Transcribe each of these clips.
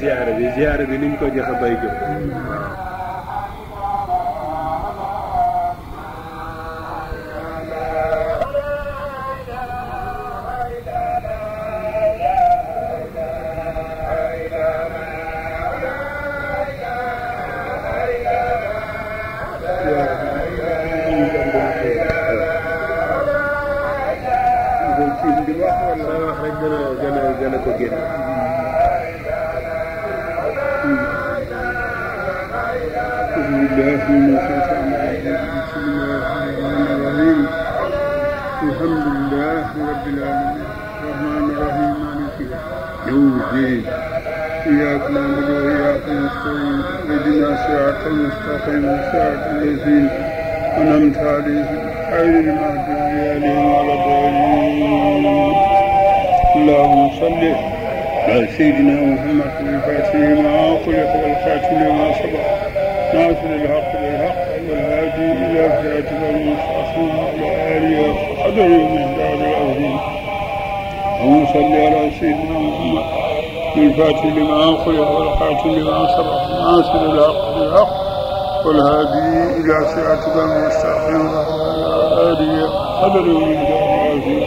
ziyaare bi niñ ko joxe bay jóg gën a ko génn الحمد لله رب العالمين الرحمن الرحيم مالك يوم الدين إياك نعبد وإياك نستعين اهدنا الصراط المستقيم صراط الذين أنعمت عليهم غير المغضوب عليهم ولا الضالين اللهم صل على سيدنا محمد الفاتح لما خلق والخاتم لما سبق ناصر الحق بالحق والهادي إلى صراطك المستقيم وعلى آله وقدره من دار العظيم اللهم صل على سيدنا محمد الفاتح لما خلق والخاتم لما سبق ناصر الحق بالحق والهادي إلى صراطك المستقيم وعلى آله وقدره من دار العظيم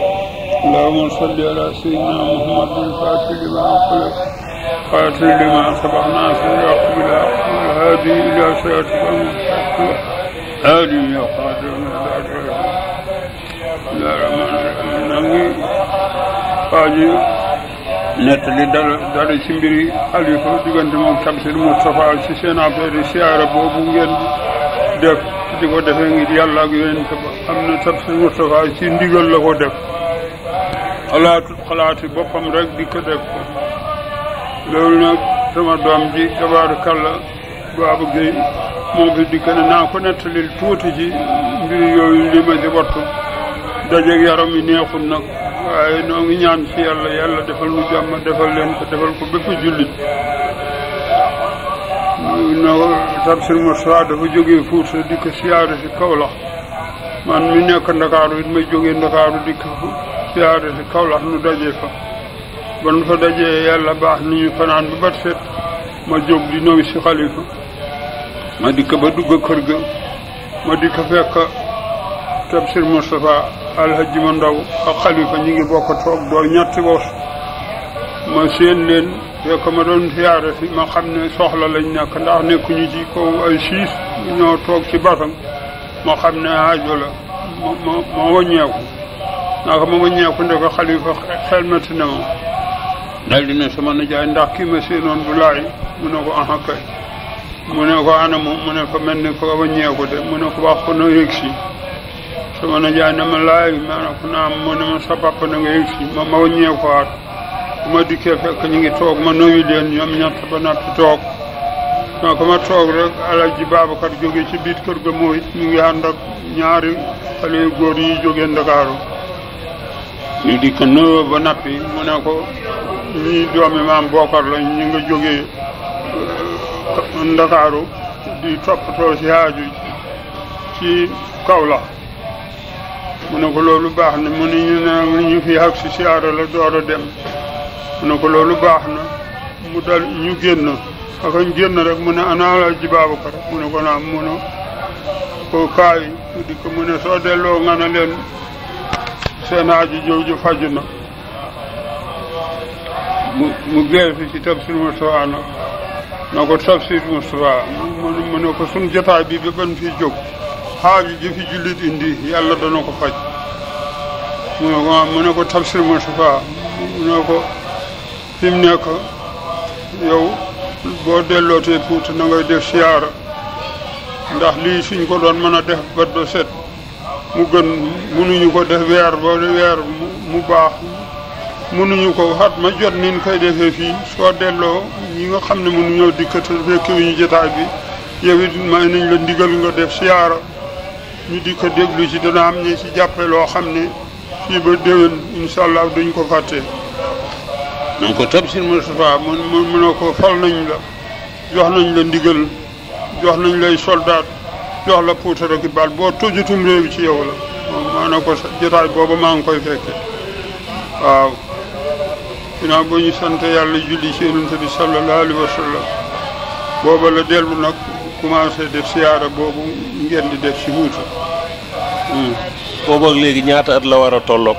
اللهم صل على سيدنا محمد الفاتح لما خلق خاتم لما سبق ناصر الحق بالحق والهادي إلى صراطك المستقيم آله وقدره من دار العظيم يا رحمن الرحيم waaji nettali dara ci mbiri xalifa diggante moom Tamsir Moustapha ci seen affaire siyaara boobu ngeen def di ko defee ngir yàlla ak yonent ba am na Tamsir Moustapha ci ndigal la ko def xalaati boppam rek di ko def ko loolu nag sama doom ji tabaarakalla Baba Gueye moom fi di ko ne naa ko nettalil tuuti ci mbiri yooyu li ma ci wattu dajeeg yaram yi neexul nag waaye noo ngi ñaan ci yàlla defal nu jàmm defal leen ko defal ko bépp jullit no Tamsir Moustapha dafa jógee Fuuta di ko siyaare si Kaolack man mi nekk Ndakaaru it may jógee Ndakaaru di ko siyaare si Kaolack nu dajee fa ba nu fa dajee yàlla baax ni ñu fanaan ba bat set ma jóg di ñëw si xalifa ma dikk ba dugg kër ga ma dikk fekk Tamsir Moustapha alhaji ma ndaw ak xalifa ñi ngi bokk toog doo ñetti woos ma seen leen fekk ma doon siyaare si ma xam ne soxla lañ nekk ndax nekkuñu ci kaw ay siis ñoo toog ci basam ma xam ne aajo la ma wàññeeku naka ma wàññeeku ndeko xalifa xelmati na ma dal di ne sama nijaay ndax kii ma seenoon du laay mu ne ko aha kay mu ne ko ana moom mu ne ko mel ni ko wàññeeku de mu ne ko wax ko no yëg si sama nijaay ne ma laay ma ne ko naam mu ne ma sa papa na nga yëg si ma wàññeeku waat bu ma dikkee fekk ñu ngi toog ma nuyu leen ñoom ñett ba noppi toog donc ma toog rek Alaaji Babacar jóge ci biir kër ga mooy ñu ngi ànd ak ñaari xale yu góor yi jógee Ndakaaru ñu di ko nuyoo ba noppi mu ne ko ñii doomi maam Bokar la ñu nga jógee Ndakaaru di toppatoo si haaju ci Kaolack mu ne ko loolu baax na mu ne ñu fi ak si siyaara la door a dem mu ne ko loolu baax na mu dal ñu génn akañ génn rek mu ne ana Alaaji Babacar mu ne ko naam mu ne ko kaay di ko mu ne soo delloo nga ne leen seen aaji jooju faju na mu geesu ci Tamsir Moustapha na ko Tamsir Moustapha mu ne ko sun jotaay bi ba ban fi jóg xaaji ji fi jullit indi yàlla dana ko faj mu ne ko Tamsir Moustapha mu ne ko fi mu nekk yow boo dellootee Fuuta na ngay def siyaara ndax lii suñ ko doon mën a def bët ba set mu gën mënuñu ko def weer mu baax mënuñu ko xat ma jot nin koy defee fii soo delloo ñi nga xam ne mënuñoo dikkata fekk ñu jotaay bi yow it may nañ la ndigal nga def siyaara ñu di ko déglu ci dana am ñi ci jàppe loo xam ne fii ba déwén incha allah duñ ko fàtte donc Tamsir Moustapha mu ne ko fal nañ la jox nañ la ndigal jox nañ lay soldat jox la puutar ak baal boo tujutum réew ci yow la moom maa ne ko jotaay booba maa ngi koy fekke waaw ginnaaw ba ñu sant yàlla julli ci yonent bi sallallahu alayhi wa sallam booba la dellu nag commencé def siyaara boobu ngeen di def ci Fuuta. boobu ak léegi ñaata at la war a tolloog.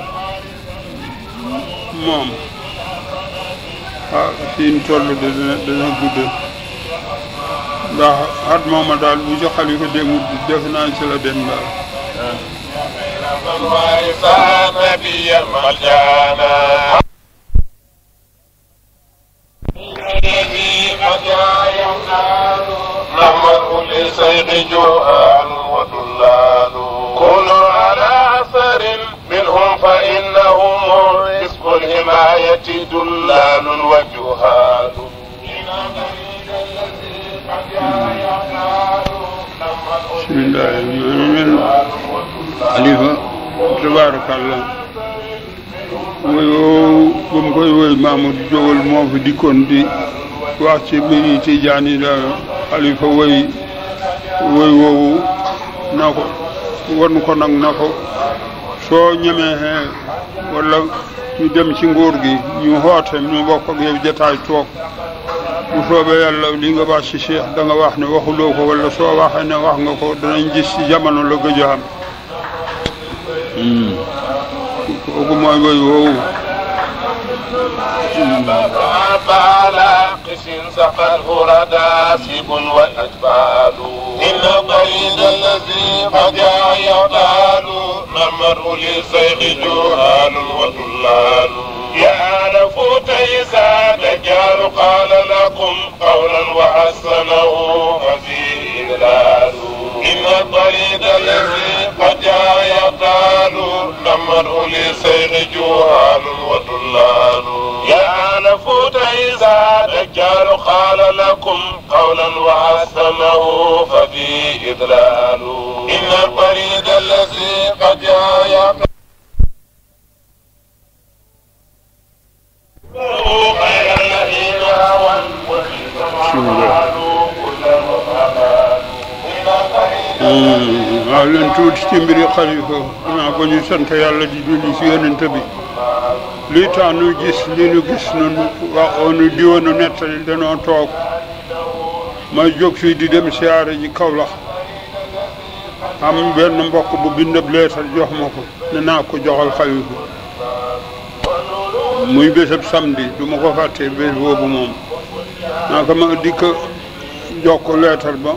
moom fii ñu toll dana gudd ndax at mooma daal bu ci xalifa demut def naa ci la dem daal. كونوا على أثر منهم فإنهم حزب الحماية دلال وجهال. بسم الله الرحمن الرحيم. Xalifa tabarakallah wooyu ba mu koy woy Mamadou Jógal moo fi dikkoon di wax ci mbiri Tijaan yi la Xalifa woy woowu na ko won ko nag na ko soo ñemee wala ñu dem ci nguur gi ñu xoote ñu bokk ak yow jataay toog bu soobee yàlla li nga wax ci Cheikh da nga wax ne waxuloo ko wala soo waxee ne wax nga ko danañ gis ci jamono la gëj a am. kooku mooy woy woowu. سقته رداسب والأجبال إن الطريق الذي قد يعطال نمر للسيق جهال وضلال يا آل فوتيسا دجال قال لكم قولا وحسنه ففيه إذلال إن الطريق الذي قد يعطال نمر للسيق جهال وضلال يا آل فوتيسا دجال قال لكم قولا وحسنه ففيه إذلال إن الطريق الذي قد يعطال waaw leen tuuti ci mbiri xalifa xanaa ba ñu sant yàlla di julli ci yonent bi lii tax nu gis li nu gis nu waxoonu diwoonu nettali danoo toog may jóg fii di dem siyaare ji Kawlax am benn mbokk bu bindab leetar jox ma ko ne naa ko joxal xalifa muy bésab samedi du ma ko fàttee bés boobu moom naa ko ma dikk jox ko leetar ba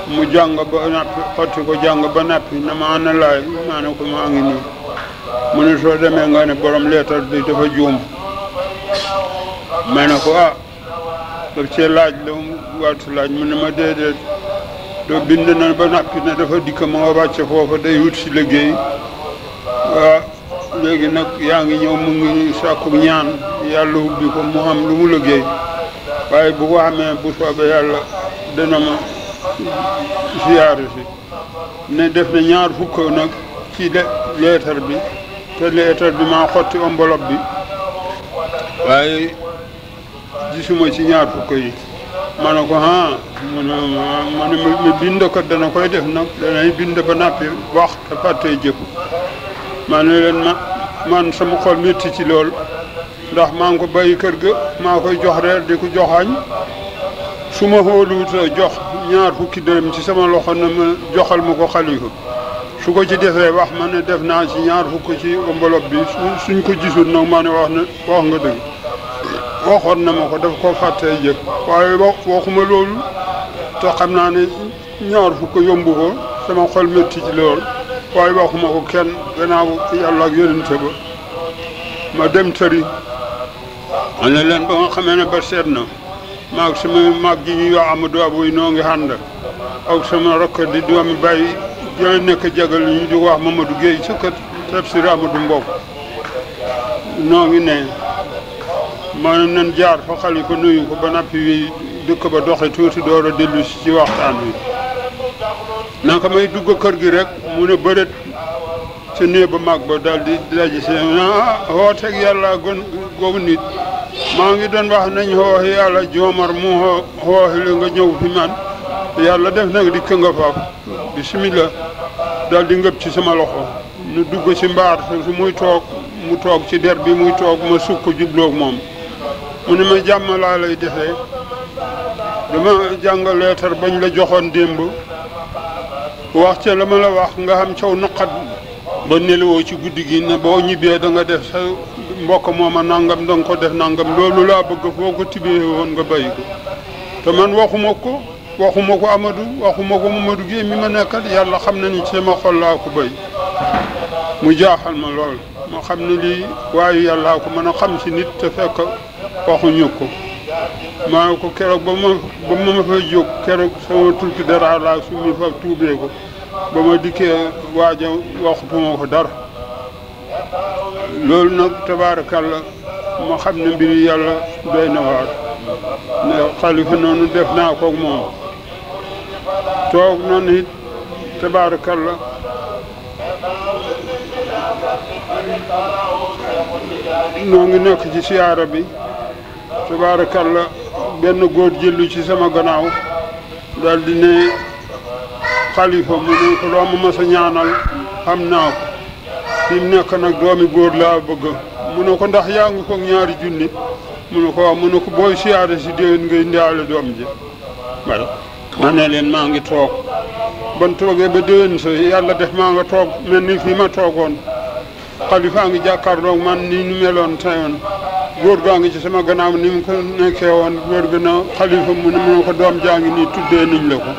mu jàng ba nappi xotti ko jàng ba nappi na ma ana laay maa ne ko maa ngi nii mu ne soo demee nga ne borom leetar bi dafa juum ma ne ko daf cee laaj la mu wartu laaj mu ne ma déedéet doo bind na ba nappi ne dafa dikk ma nga wàcce foofa day wut si liggéey léegi nag yaa ngi ñëw mu ngi sàkku ñaan yàlla ubbi ko mu am lu mu liggéey waaye bu ko xamee bu soobee yàlla dana ma siyaare si ne def na ñaar fukk nag ci leetar bi te leetar bi maa xotti enveloppe bi waaye gisuma ci ñaar fukk yi ma ne ko mu ne ma ne ma bind ko dana koy def nag danay bind ba nappi wax te fàttee jëf ma ne leen man sama xol métti ci lool ndax maa ngi ko bàyyi kër ga maa koy jox reer di ko joxañ su ma xooluwuta jox ñaar fukki dërëm ci sama loxo na ma joxal ma ko xalifa su ko ci defee wax ma ne def naa ci ñaar fukk ci enveloppe bi suñ ko gisul nag ma ne wax nga dëgg waxoon na ma ko daf ko fàttee jëf waaye waxuma loolu te xam naa ne ñaar fukk yombu ko sama xol métti ci lool waaye waxuma ko kenn gannaaw yàlla ak yonente ba ma dem tëri ma ne leen ba nga xamee ne ba seet na maag sama mag ji ñuy wax Amadou Aboy noo ngi ànd ak sama rakk di doomi bàyyi jooy nekk jagal ñu di wax Mamadou Guèye ci kër Tafsir Amadou Mbow noo ngi ne ma nan jaar fa xalifa nuyu ko ba nappi wi dëkk ba doxe tuuti door a dellu si ci waxtaan wi naka may dugg kër gi rek mu ne bëreet ca néeg ba mag ba daal di daji si xooteeg yàlla googu nit maa ngi doon wax nañ xooxi yàlla joomar mu xooxi la nga ñëw fi man yàlla def nag dikk nga faaf bismillah daal di ngëb ci sama loxo nu dugg ci mbaar su muy toog mu toog ci der bi muy toog ma sukk jubloog moom mu ne ma jàmm laa lay defee dama jàng leetar bañ la joxoon démb wax ca la ma la wax nga xam caw naqat ba nelawoo ci guddi gi ne boo ñibbee da nga def sa mbokk mooma nangam da nga ko def nangam loolu laa bëgg foo ko tibee woon nga bàyyi ko te man waxuma ko Amadou waxuma ko Mamadou Guèye mi ma nekkat yàlla xam na ni sama xol laa ko béy mu jaaxal ma lool ma xam ne lii waaye yàllaa ko mën a xam ci nit te fekk waxuñu ko maa ko keroog ba ma fa jóg keroog sama tulki dara laa su mi fa tuubee ko ba ma dikkee waaja waxutuma ko dara loolu nag tabaarakalla ma xam ne mbiri yàlla doy na waar ne xalifa noonu def naa koog moom toog noonu it tabaarakalla noo ngi nekk ci siyaara bi tabaarakalla benn góor jëllu ci sama gannaaw daal di ne xalifa mu ne ko loo ma mas a ñaanal xam naa ko fi mu nekk nag doomi góor laa bëgg mu ne ko ndax yaa ngi ko ñaari junni mu ne ko waaw mu ne ko booy siyaare si déwén ngay ndiaale doom ji waaw ma ne leen maa ngi toog ban toogee ba déwén sa yàlla def maa nga toog mel ni fii ma toogoon xalifa ngi jàkkaarloog man ni nu meloon teyoon góor gaa ngi ci sama gannaaw ni mu ko nekkee woon góor gi na xalifa mu ne ko doom jaa ngi nii tuddee niñ la ko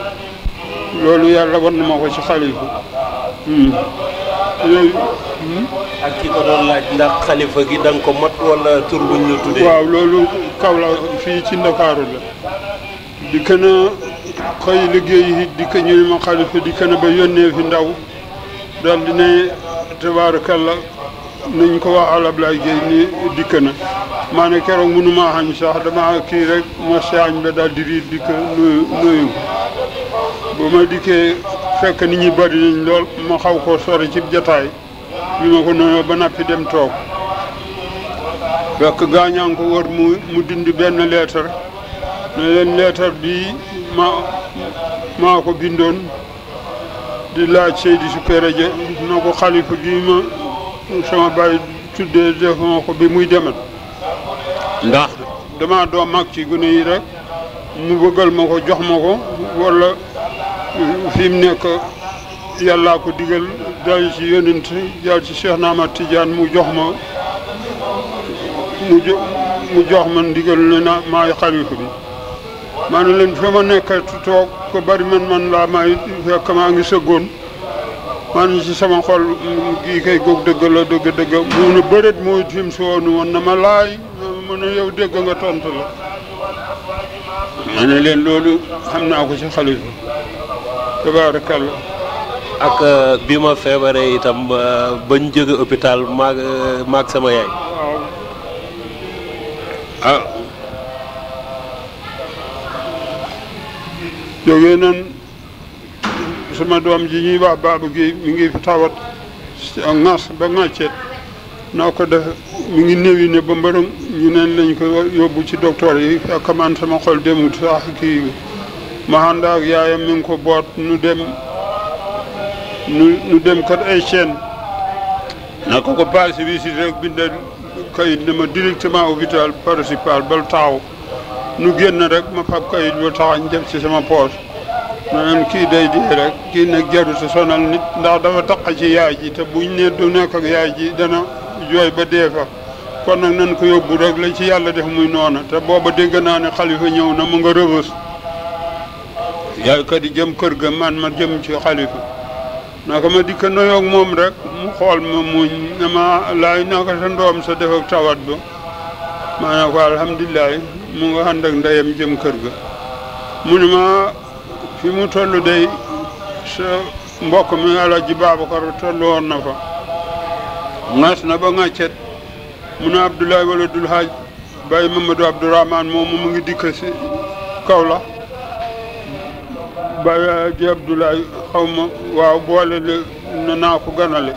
loolu yàlla war na ma ko ci xalifa yooyu ak ki ko doon laaj ndax xalifa gi da nga ko mat wala tur buñ la tuddee waaw loolu kaw la fii ci Ndakaaru la di kën a xëy liggéey it di ko ñëw ma xalifa di kën a ba yónnee fi ndaw daal di ne tabaarakalla nañ ko wax Ablaye Gueye ni dikk na maa ne keroog mënumaa xañ sax dama kii rek ma saañ ba daal di riir di ko nuyu bu ma dikkee fekk nit ñi bari nañ lool ma xaw koo sori ci jataay bi ma ko nuyoo ba nappi dem toog fekk gaañaa ngi ko wër mu dindi benn leetar ne leen leetar bi maa ko bindoon di laaj Seydi Sukkere Ja na ko xalifa gi ma sama baay tuddee defuma ko bi muy demat ndax dama doom mag ci gune yi rek mu bëggal ma ko jox ma ko wala fi mu nekk yàllaa ko digal dal ci yonent jàll ci Cheikh Ahmad Tidiane mu jox ma mu jox ma ndigal ne na maay xalifa bi maa ne leen fa ma nekk toog ko bari man laa may fekk maa ngi sëggoon maa ngi ci sama xol kii kay góog dëgg la dëgg mu ne bëreet mooy fi mu si woonu woon na ma laay mu ne yow dégg nga tontu la ma ne leen loolu xam naa ko ci xalifa tabaarakalla ak bi ma feebaree itam bañ jóge hôpital maag sama yaay waaw jógee nan sama doom ji ñuy wax Baba Gueye mi ngi fi tawat ak ŋas ba ŋàccet noo ko def mi ngi néewi ne ba mbërëm ñu neen lañ ko yóbbu ci docteur yi fekk man sama xol demut sax kii ma ànd ak yaayam mi ngi ko boot nu dem kat ay chaîne na ko passé visite rek bindal kayit ne ma directement hôpital principal bal taaw nu génn rek ma fab kayit ba taxañ def ci sama poche ma leen kii day dee rek kii nag jaru sa sonal nit ndax dafa taq ci yaay ji te buñ ne du nekk ak yaay ji dana jooy ba dee fa kon nag nan ko yóbbu rek la ci yàlla def muy noona te booba dégg naa ne xalifa ñëw na mu nga rëbës yaay kat yi jëm kër ga man ma jëm ci xalifa naka ma dikk noyoog moom rek mu xool ma muñ ne ma laay naka sa ndoom sa def ak tawat ba maa ne ko alhamdulilah mu nga ànd ak ndeyam jëm kër ga mu ne ma fi mu toll day sa mbokk mi Alaaji Babacar toll woon na fa ŋas na ba ŋàccet mu ne Abdoulaye wala dul Haaj Baye Mamadou Abdourahmane moomu mu ngi dikk si kaw la Baye ji Abdoulaye xaw ma waaw boole le naa ko ganale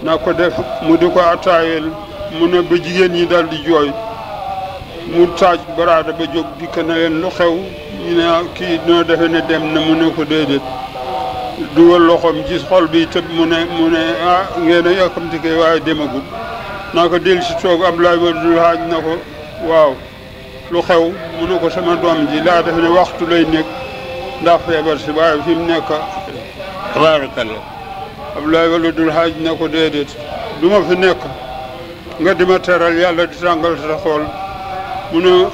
naa ko def mu di ko attaayel mu ne ba jigéen ñi dal di jooy mu taaj baraada ba jóg dikk na leen lu xew ñu ne kii noo defe ne dem na mu ne ko déedéet dugal loxoom ci xol bi tëb mu ne ngeen a yàkkamti kay waaye demagul naa ko dellu si toog Abdoulaye Wade haaj na ko waaw lu xew mu ne ko sama doom ji laa def ne waxtu lay nekk ndax feebar si waaye fi mu nekk tabarakallah. Abdoulaye Wade haaj na ko déedéet du ma fi nekk nga di ma teral yàlla di tàngal sa xool mu ne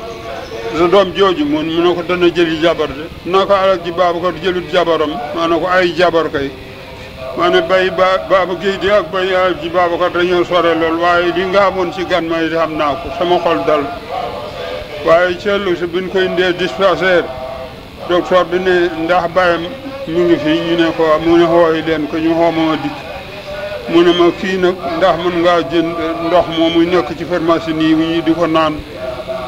sa doom jooju mu ne ko dana jëli jabar de naa ko alal ji Babacar jëlut jabaram maa ne ko ay jabar kay maa ne bay Baba Guèye di ak bay alal ji Babacar dañoo sore lool waaye li nga amoon ci gan may xam naa ko sama xol dal waaye ceellu si buñ koy indee dispensaire docteur bi ne ndax bàyyam mu ngi fii ñu ne ko mu ne xooyi leen ko ñu xooma ma dikk mu ne ma fii nag ndax mën ngaa jënd ndox moomu nekk ci pharmacie nii ñu di ko naan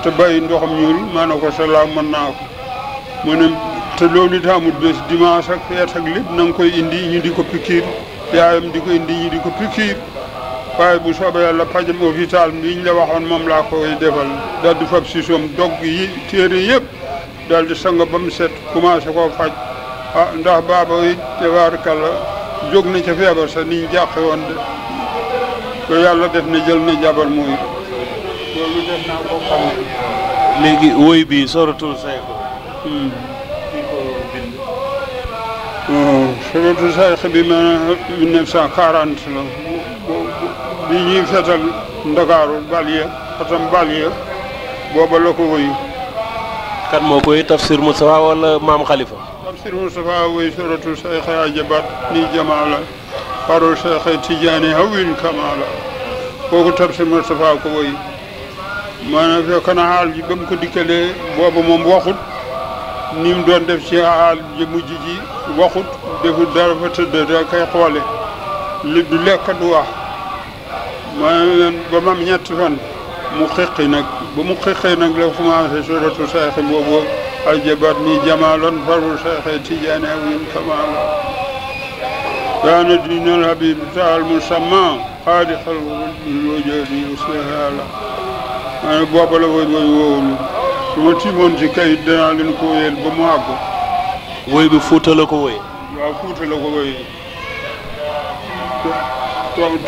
te bàyyi ndoxam ñuul maa ne ko salaam mën naa ko mu ne te loolu it amul bés dimanche ak feet ak lépp na nga koy indi ñu di ko pikiir yaayam di ko indi ñu di ko pikiir waaye bu soobee yàlla pajam hôpital bi ñu la waxoon moom laa koy defal daal di fab si soom dog yi téere yëpp daal di sang ba mu set commencé koo faj ah ndax baaba it tabaarkalla jóg na ca feebar sax ni ñu jàqe woon de ko yàlla def na jël na jabar mooy loolu def naa ko xam ne léegi woy bi soratul say ko suratul Sayx bi ma 1940 la bi ñuy fetal Ndakaaru Baliya xatam Baliya booba la ko woy kan moo koy tafsir Moustapha wala maam Khalifa tafsir Moustapha woy suratul Sayx ajabat ni jamaala farol Sayx Tijaani hawin kamaala kooku tafsir Moustapha ko woy maanaam fekk na xaal ji ba mu ko dikkalee booba moom waxut ni mu doon def ci xaal ji mujj ji waxut defut dara fa tëdd da koy xoole li du lekk du wax maanaam ba mu am ñetti fan mu xiqi nag ba mu xiqee nag la commencé suratu Sayx boobu ajabat ni jamaalan faru Sayx Tijaani awin kamaala kaana diinal habib taal musamma xaadixal wajadi uslahala maanaam booba la woy woowulu su ma tiimoon ci kayit danaa leen ko wéyal ba mu àgg woy bi Fuuta la ko woy waaw Fuuta la ko woy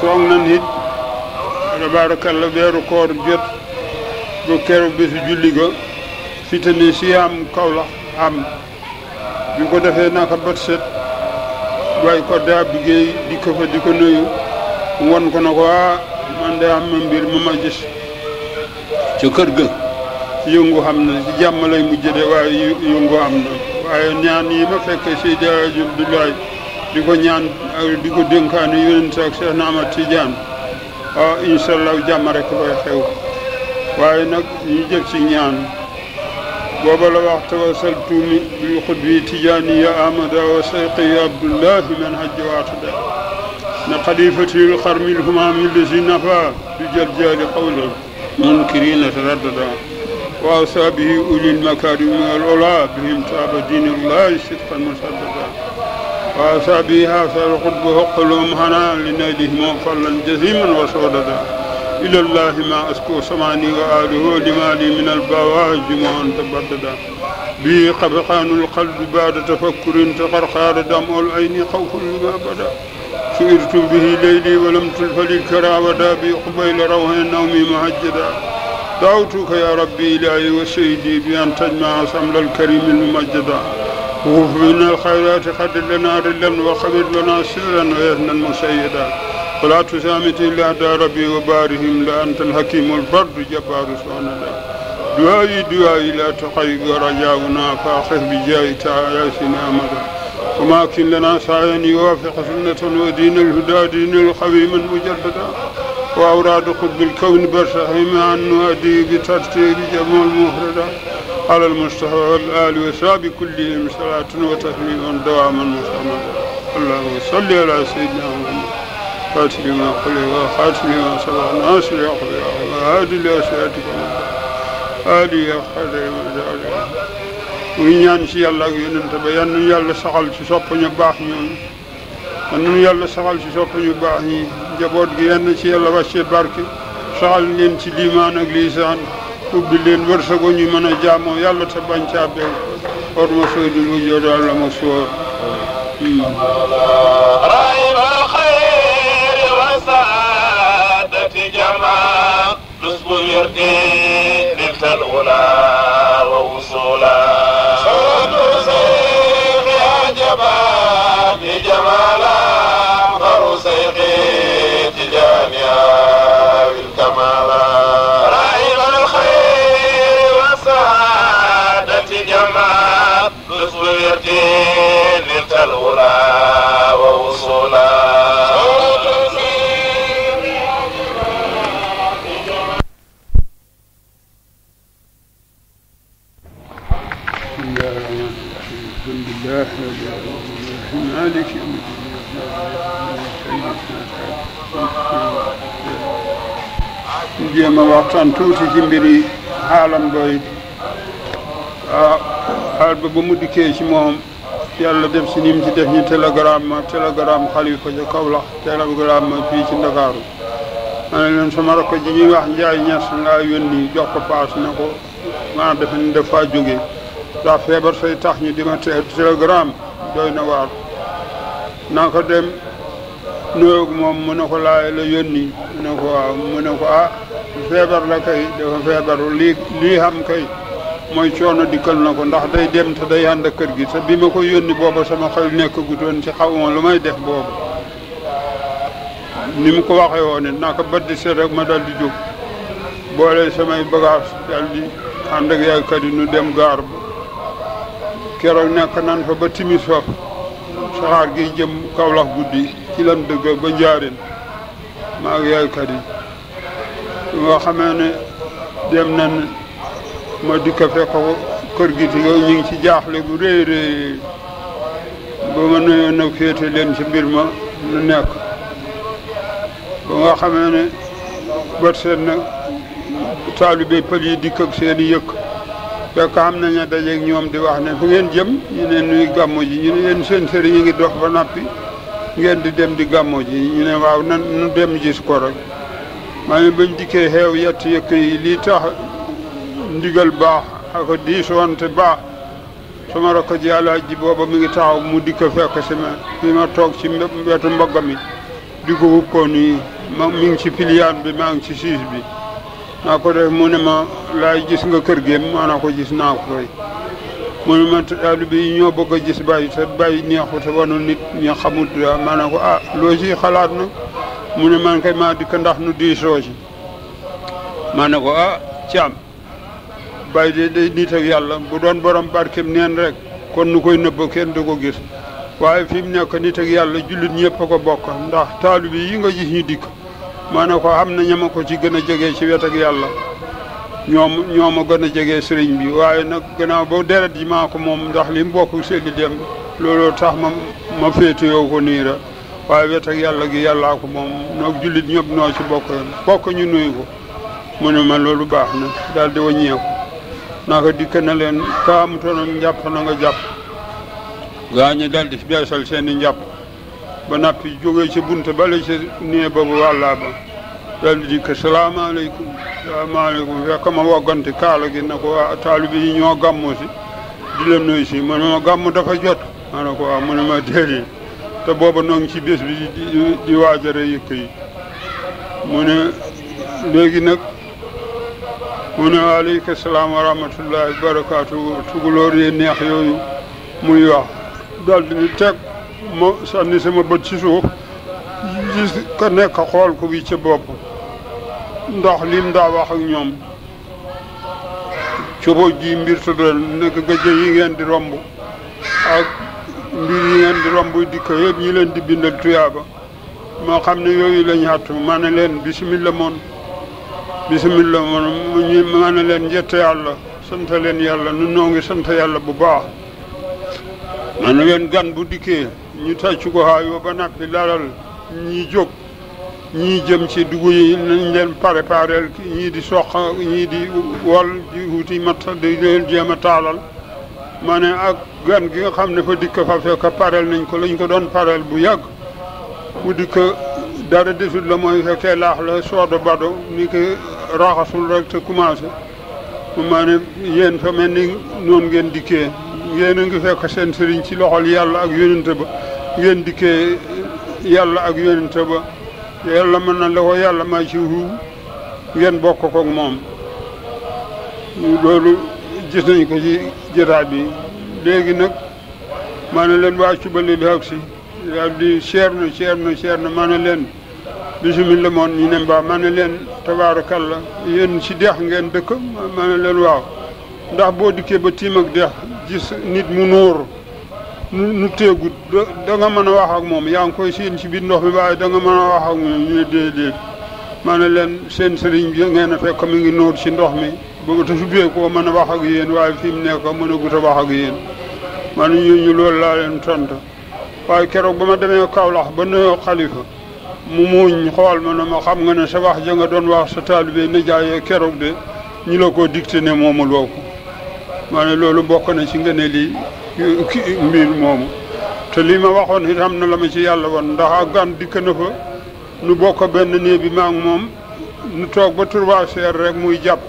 toog nan it tabaarakalla weeru koor jot ba keroog bésu julli ga fitani si am Kawlax am bi ko defee naka bët set waaye ko daa biggéey di ko fa di ko nuyu won ko na ko man de am na mbir ma ma gis ci kër ga yëngu xam na ci jàmm lay mujj de waaye yëngu am na waaye ñaan yi ma fekkee Seydi Hadji Abdoulaye di ko ñaan di ko dénkaane yonent ak Cheikh Ahmad Tidiane incha allah jàmm rek bay xew waaye nag ñu jëf ci ñaan booba la wax tawassaltu bi xutbi Tijaani ya amada wa sayqi Abdullahi man hajja waatada na xalifati l xarmi l humaami lasi nafa bi jaljaali qawla munkirina taraddada wa asaabihi ulil makarim wal ola bihim taaba diinillahi sidqan musaddada wa asaabihi haasal xutba hoqalum hana li naydihim fallan jaziman wa sodada إلى الله ما أسكو سماني وآله لما لي من البواج وأن تبددا به قبقان القلب بعد تفكر تقرقار دمع العين خوف لما بدا سئرت به ليلي ولم تلف لي الكرى ودا بي قبيل روح النوم مهجدا دعوتك يا ربي إلهي وسيدي بأن تجمع سمل الكريم الممجدا وغف من الخيرات قد لنا رلا وخبر لنا سرا ويهنا مسيدا ولا تسامت إلا دار ربي وبارهم لأنت الحكيم الفرد جبار سبحان الله دعائي لا تخيب ورجاؤنا فأخذ بجاه ياسنا أمدا وما كن لنا سعيا يوافق سنة ودين الهدى دين القويم مجددا وأوراد قطب الكون برشحهم عن نؤدي بترتيب جمع المهردا على المصطفى والآل وصحبه كلهم صلاة وتسليما دواما مصمدا اللهم صل على سيدنا محمد خاتم ما قل وخاتم ما سبق ناصر يقضي وهادي لأسئلتك هادي يا خير ما muy ñaan ci yàlla ak yonent ba yan nu yàlla saxal ci sopp ñu baax ñoom yan nu yàlla saxal ci sopp ñu baax ñi njaboot gi yan ci yàlla wàccee barke saxal leen ci liimaan ak lisaan ubbi leen wërsëgo ñu mën a jaamoo yàlla te bañ caa beew or ma soydul wujjood yàlla ma soor رأي الخير وسعادة جمال نصب يرقي نلت الأولى ووصولا صلاة سيخ يا جبال جمالا فر سيخي تجانيا بالكمالا رائع الخير والسعادة جمال نصب يرقي نلت الأولى ووصولا مالك jéem a waxtaan tuuti ci mbiri xaalam booy xaal ba mu dikkee ci moom yàlla def si nim ci def ñu télégramme xalifa ca Kaolack télégramme fii ci Ndakaaru ma ne leen sama rakk ji ñuy wax Njaay Ñas laa yónni jox ko paas ne ko maa defe ni dafa jóge ndax feebar say tax ñu di ma télégramme doy na waar naa ko dem nuyoo moom mu ne ko laay la yónni mu ne ko waaw mu ne ko feebar la kay dafa feebaru lii xam kay mooy coono dikkal na ko ndax day dem te day ànd ak kër gi te bi ma ko yónni booba sama xel nekk gutoon ci xaw ma lu may def boobu ni mu ko waxee woon ne naa ko bët di seet rek ma dal di jóg boole samay bagage dal di ànd ak yaay kat yi nu dem gaar ba keroog nekk nan fa ba timis fa saxaar gi jëm Kaolack guddi ci lan dëgg ba Njaaréen maa ngi yaay kat yi nga xamee ne dem nan ma dikk fekk ko kër gi te yow ñu ngi ci jaaxle bu rëy rëy ba ma nuyoon nag féete leen ci mbir ma nu nekk ba nga xamee ne bët seen nag taalibe pël yi dikk ak seen i yëkk fekk xam nañu dajeeg ñoom di wax ne fu ngeen jëm ñu ne nuy gàmmo ji ñu ne yéen seen sëriñ ñu ngi dox ba nappi ngeen di dem di gàmmo ji ñu ne waaw nu dem gis ko rek maa ngi bañ dikkee xeew yett yëkk yi lii tax ndigal baax ak diisoonte baax sama rakk ji Alaaji booba mi ngi taxaw mu dikk fekk si ma fi ma toog ci wetu mbagg mi di ko wuppoo nii mi ngi ci piliyaan bi maa ngi ci siis bi naa ko def mu ne ma laay gis nga kër gi maa naa ko gis naa ko koy mu ne ma taalibe yi ñoo bëgg a gis bàyyi te bàyyi neexu te wanu nit ña xamut maa naa ko loo ci xalaat nag mu ne man kay maa dikk ndax nu diisoo ci maa ne ko Caam bàyyi de day nit ak yàlla bu doon borom barkeem neen rek kon nu koy nëbb kenn du ko gis waaye fi mu nekk nit ak yàlla jullit ñëpp a ko bokk ndax taalibe yi nga gis ñu dikk maa ne ko xam na ñama ko ci gën a jege ci wet ak yàlla ñoo ma gën a jege sëriñ bi waaye nag gannaaw ba deret ji maa ko moom ndax li mu bokk seeni dem looloo tax ma féete yow ko nii rek waaye wet ak yàlla gi yàllaa ko moom noog jullit ñëpp noo ci bokk ñu nuyu ko mu ne ma loolu baax na daal di wàññeeku naka dikk na leen ka amutoon njàpp na nga jàpp gaa ñi daal di beesal seen i njàpp ba nappi jógee ci bunte bale ci nee boobu wàllaa ba daal di dikk salaamaaleykum fekk ma woggante kaala gi na ko taalibe yi ñoo gàmmu si di la nuyu si mu ne ma gàmmu dafa jot ma ne ko waaw mu ne ma déedéet te booba noo ngi ci bés bi di waajare yëkk yi mu ne léegi nag mu ne waaleykum salaam wa rahmatullahi wa barakaatu tukulóor yi neex yooyu muy wax daal di teg ma sànni sama bët ci suuf gis ka nekk xool ko wi ca bopp ndax lim daa wax ak ñoom cobo ji mbir tëddal nekk gëjë yi ngeen di romb ak mbir yi ngeen di romb dikk yëpp ñi leen di bindal tuyaaba moo xam ne yooyu lañ xattu ma ne leen bismillah moon ma ne leen njett yàlla sant leen yàlla nu noo ngi sant yàlla bu baax ma ne leen gan bu dikkee ñu tàcc ko haayoo ba nappi lalal ñi jóg ñii jëm ci dugub yi nañ leen préparel ñii di soq ñii di wol di wuti mat di leen jéem a taalal ma ne ak gan gi nga xam ne fa dikk fa fekk parel nañ ko lañ ko doon parel bu yàgg mu dikk dara desul la mooy fekkee laax la soodo bado ni ko raxasul rek te commencé ma ne yéen fa mel ni noonu ngeen dikkee yéen a ngi fekk seen sëriñ ci loxol yàlla ak yonente ba ngeen dikkee yàlla ak yonente ba yàlla mën na la ko yàlla may ci ruu ngeen bokk ko ak moom loolu gis nañ ko ci jotaay bi léegi nag maa ne leen waa Cubali bi ak si daal di cher na maa ne leen bisimilah moon ñu ne mbaa maa ne leen tabaarakalla yéen si dex ngeen dëkk maa ne leen waaw ndax boo dikkee ba tiim ak dex gis nit mu nóor nu teegut da nga mën a wax ak moom yaa ngi koy siin si biir ndox mi waaye da nga mën a wax ak moom ñu ne déedéet maa ne leen seen sëriñ bi ngeen a fekk mi ngi nóor si ndox mi boobu te subbee koo mën a wax ak yéen waaye fi mu nekk mën a gut a wax ak yéen maa ne ñu loolu laa leen tontu waaye keroog ba ma demee Kaolack ba nuyoo xalifa mu muuñ xool ma ne ma xam nga ne sa wax ja nga doon wax sa taalibe na jaayee keroog de ñu la ko dicté ne moomu loo ko maa ne loolu bokk na ci ngeen lii mbir moomu te lii ma waxoon it am na la ma ci yàlla woon ndax ak gan dikk na fa nu bokk benn néeg bi ma ak moom nu toog ba 3 heures rek muy jàpp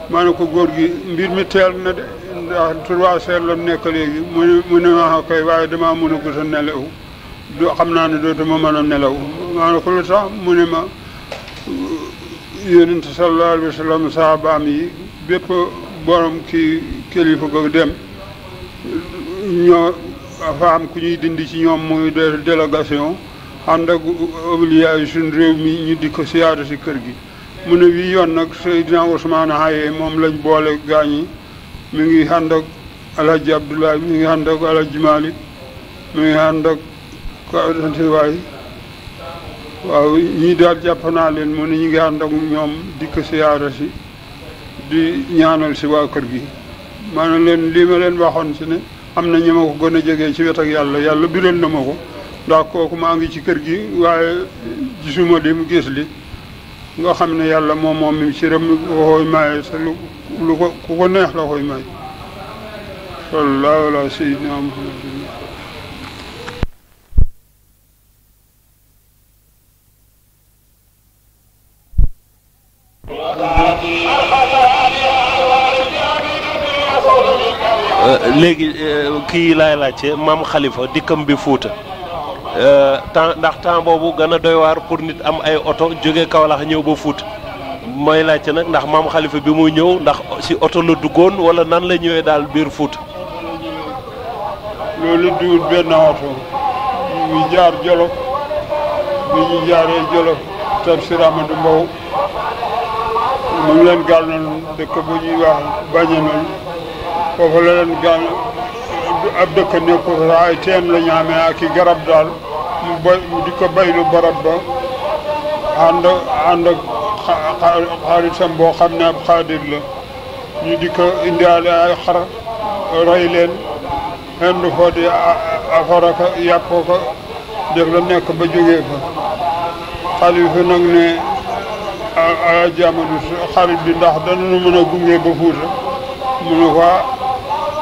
maa ne ko góor gi mbir mi teel na de ndax 3 heures la nekk léegi mu ne ma koy waaye damaa mën a gut a nelaw xam naa ne dootuma mën a nelaw maa ne ko lu tax mu ne ma yonent sallallahu alayhi wa sallam saabaam yi bépp borom kii kilifa ko dem ñoo fa am ku ñuy dindi ci ñoom muy délégation ànd ak awliya yi suñ réew mi ñu di ko siyaare si kër gi mu ne wii yoon nag Seydina Ousmane Haye moom lañ boole gaañi mi ngi ànd ak Alhaji Abdoulaye mi ngi ànd ak Alhaji Malick mi ngi ànd ak waay waaw ñii daal jàpp naa leen mu ne ñu ngi ànd ak ñoom di ko siyaare si di ñaanal si waa kër gi maanaam leen lii ma leen waxoon si ne am na ñi ma ko gën a jege ci wet ak yàlla biral na ma ko ndax kooku maa ngi ci kër gi waaye gisuma li mu gis li nga xam ne yàlla moom mi ci rem koy maye te lu ko ku ko neex la koy may sallallahu ala sayyidina Muhammad léegi kii laay laajte maam Khalifa dikkam bi Fuuta temps boobu gën a doy waar pour nit am ay oto jóge Kaolack ñëw ba Fuuta mooy laajte nag ndax maam Khalifa bi muy ñëw ndax si oto la duggoon wala nan la ñëwee daal biir Fuuta. loolu diwut benn oto ñu jaar Jolof bi ñu jaaree Jolof Tafsir Amadou Mbow mu ngi leen gàll dëkk bu ñuy wax Bañanal foofu la leen gàll ab dëkk nekk ko ay teen la ñu amee ak i garab daal mu di ko baylu barab ba ànd ak xaaritam boo xam ne ab xaadir la ñu di ko indiwaale ay xar rey leen xendu foo di afaraka yàppoo ko def la nekk ba jógee fa Xalifa nag ne a jamono xarit bi ndax danañu mën a gunge ba Fuuta mu ne ko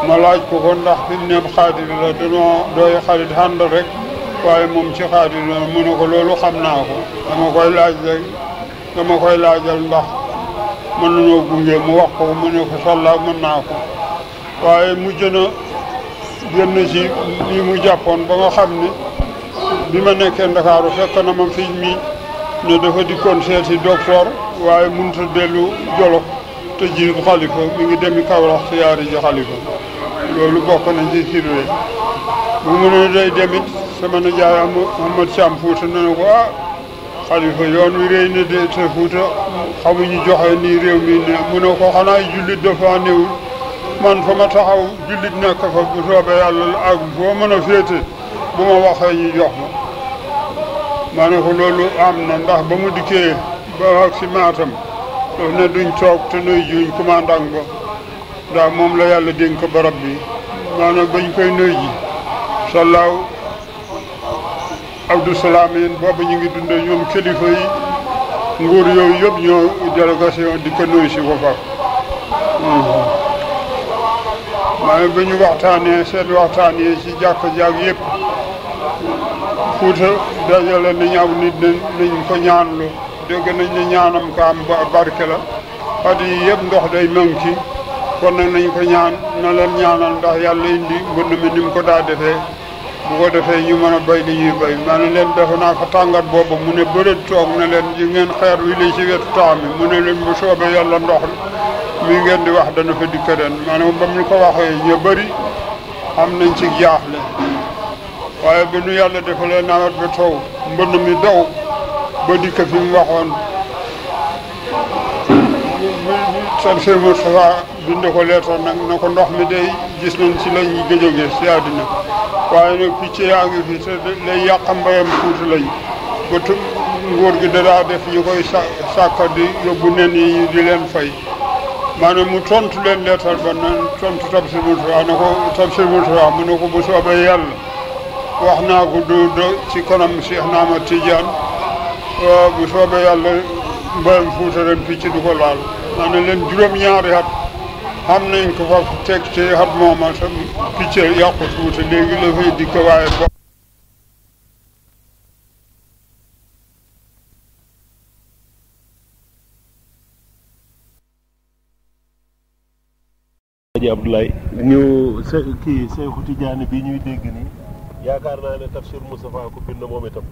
ma laaj ko ndax fi mu ne xaadir la danoo doy xarit ànd rek waaye moom ci xaadir la mu ne ko loolu xam naa ko dama koy laaj rek dama koy laajal ndax mën nañoo gunge mu wax ko mu ne ko salla mën naa ko waaye mujj na génn ci li mu jàppoon ba nga xam ne bi ma nekkee Ndakaaru fekk na ma fi mi ne dafa dikkoon seeti docteur waaye mënut a dellu Jolof te ji Xalifa mi ngi demi Kaolack siyaari ji Xalifa loolu bokk nañ ci sirwe bu mu ne day demit sama nijaay Ahmad Thiam Fuuta ne ko Xalifa yoon wi réy na de te Fuuta xamuñu joxe nii réew mi ne mu ne ko xanaa jullit dafa néewul man fa ma taxaw jullit nekk fa bu soobee yàlla ak foo mën a féete bu ma waxee ñu jox ma ne ko loolu am na ndax ba mu dikkee ba ak si Maatam daf ne duñ toog te nuy juñ commandant ba ndax moom la yàlla dénk barab bi maanaam bañ koy nuy ji sallaaw Abdou Salaam yéen boobu ñu ngi dund ñoom kilifa yi nguur yooyu yëpp ñoo délégation di ko nuyu si ko far maanaam ba ñu waxtaanee seen waxtaan yi ci jàkk jaag yëpp Fuuta dajale nañu aw nit nañ ko ñaanlu dégg nañ ne ñaanam ko am barke la at yi yëpp ndox day manqué kon nag nañ ko ñaan na leen ñaanal ndax yàlla indi mbënd mi ni mu ko daa defee bu ko defee ñu mën a bay li ñuy bay ma ne leen defe naa ko tàngat boobu mu ne bëreet toog ne leen ji ngeen xeer wi li ci wetu taam mi mu ne leen bu soobee yàlla ndox mi ngeen di wax dana fa dikk ren maanaam ba mu ko waxee ñu bëri am nañ ci jaaxle waaye bi nu yàlla defalee nawet bi taw mbënn mi daw ba dikk fi mu waxoon san sëñ Moustapha bind ko leetar nag na ko ndox mi day gis nañ ci lañ gëj a gis ci àddina waaye nag picc yaa ngi fi te lay yàq mbayam tuuti lañ ba nguur gi dadaa def ñu koy sàkka di yóbbu nen yi di leen fay maanaam mu tontu leen leetar ba nan tontu Tafsir Moustapha na ko Tafsir Moustapha mu ne ko bu soobee yàlla wax naa ko du ci kanam Cheikh Ahmad Tidiane bu soobee yàlla mbayam Fuuta ren picc du ko laal ma ne leen juróom-ñaari at xam nañ ko fa teg ci at mooma sa picc yàqu Fuuta léegi la fay dikk waaye bo Aji Abdoulaye ñu kii Seexu Tijaani bi ñuy dégg nii yaakaar naa ne Tafsir Moustapha ko bind moom itam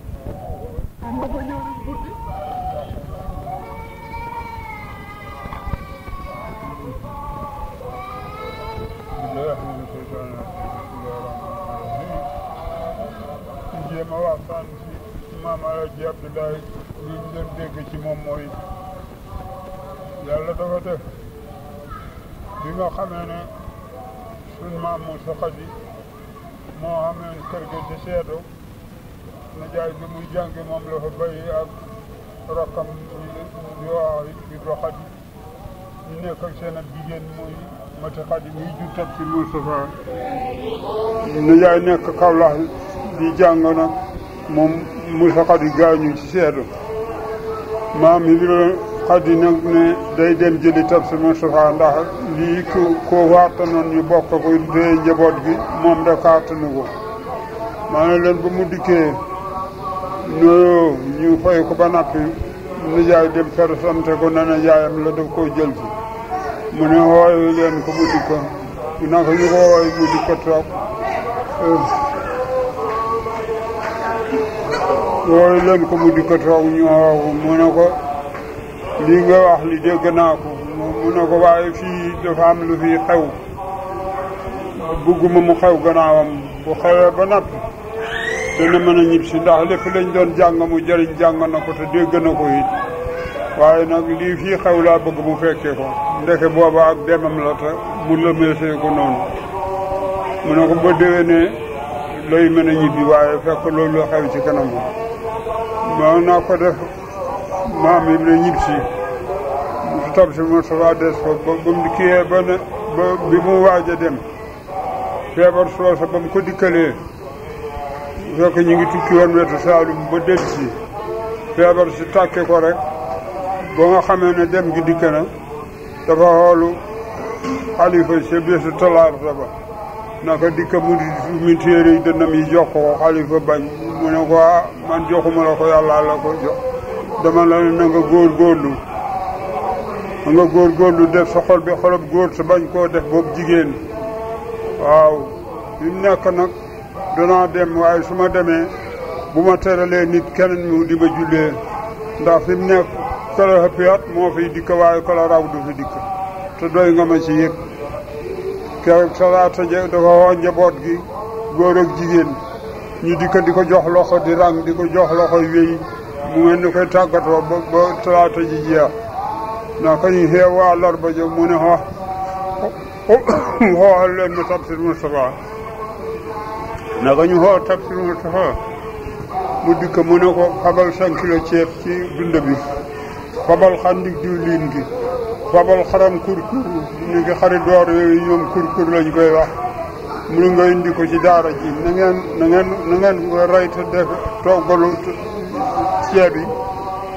jéem a waxtaan si maam Aji Abdoulaye li ñu doon dégg ci moom mooy yàlla dafa def bi nga xamee ne suñ maam Moussa Khady moo xamee kër gi ci seedo na jaay bi muy jàngi moom la fa bay ak rakkam yoo Ibra Khady ñu nekk ak seen ak jigéen muy Mati Khady muy jur Tafsir Moustapha na jaay nekk Kaolack di jàng nag moom Moussa Khady gaañu ci seedo maam Ibra Khady nag ne day dem jëli Tafsir Moustapha ndax lii ko waxtaanoon ñu bokk ko dee njaboot gi moom da kaatanu ko maanaam leen ba mu dikkee nuyoo ñu fay ko ba nappi nijaay dem persante ko ne na yaayam la daf koo jël si mu ne wooyu leen ko mu dikka naka ñu ko wooyu mu dikka toog wooyu leen ko mu dikka toog ñu woo mu ne ko lii nga wax li dégg naa ko mu ne ko waaye fii dafa am lu fi xew bugguma mu xew gannaawam bu xewee ba nappi dana mën a ñib si ndax lépp lañ doon jàng mu jëriñ jàng na ko te dégg na ko it waaye nag lii fii xew laa bëgg mu fekkee ko ndeke booba ak demam la te mu lëmeesee ko noonu mu ne ko ba déwénee lay mën a ñibbi waaye fekk loolu la xew ci kanam moo naa ko def maam yi la ñib si Tafsir Moustapha des fa ba mu kiyee ba bi mu waaj a dem feebar soosa ba mu ko dikkalee fekk ñu ngi tukki woon wetu Saalum ba del si feebar si tàkke ko rek ba nga xamee ne dem gi dikk na dafa xoolu xalifa sa bésu talaata ba naka dikka mu téere yi dënnam yi jox ko xalifa bañ mu ne ko man joxuma la ko yàlla la ko jox dama la ne na nga góorgóorlu def sa xol bi xolob góor sa bañ koo def boobu jigéen waaw bi mu nekk nag danaa dem waaye su ma demee bu ma teralee nit keneen mu di ma jullee ndax fi mu nekk kala xëppiat moo fiy dikk waaye kala raw du fi dikk te doy nga ma ci yëg keroog salaata je dafa woo njaboot gi góor ak jigéen ñu dikk di ko jox loxo di rang di ko jox loxo wéy mu mel ni koy tàggatoo ba talaata ji jeex naka ñu xeew àllarba ja mu ne xool leen ma Tafsir Moustapha naka ñu xool Tafsir Moustapha mu dikk mu ne ko fabal 5 kilo ceeb ci dund bi fabal xandik diwlin gi fabal xaram kurkur ni ngi xari door yooyu ñoom kurkur lañ koy wax mu nga indi ko ci daara ji na ngeen rey te def toggalu ceeb yi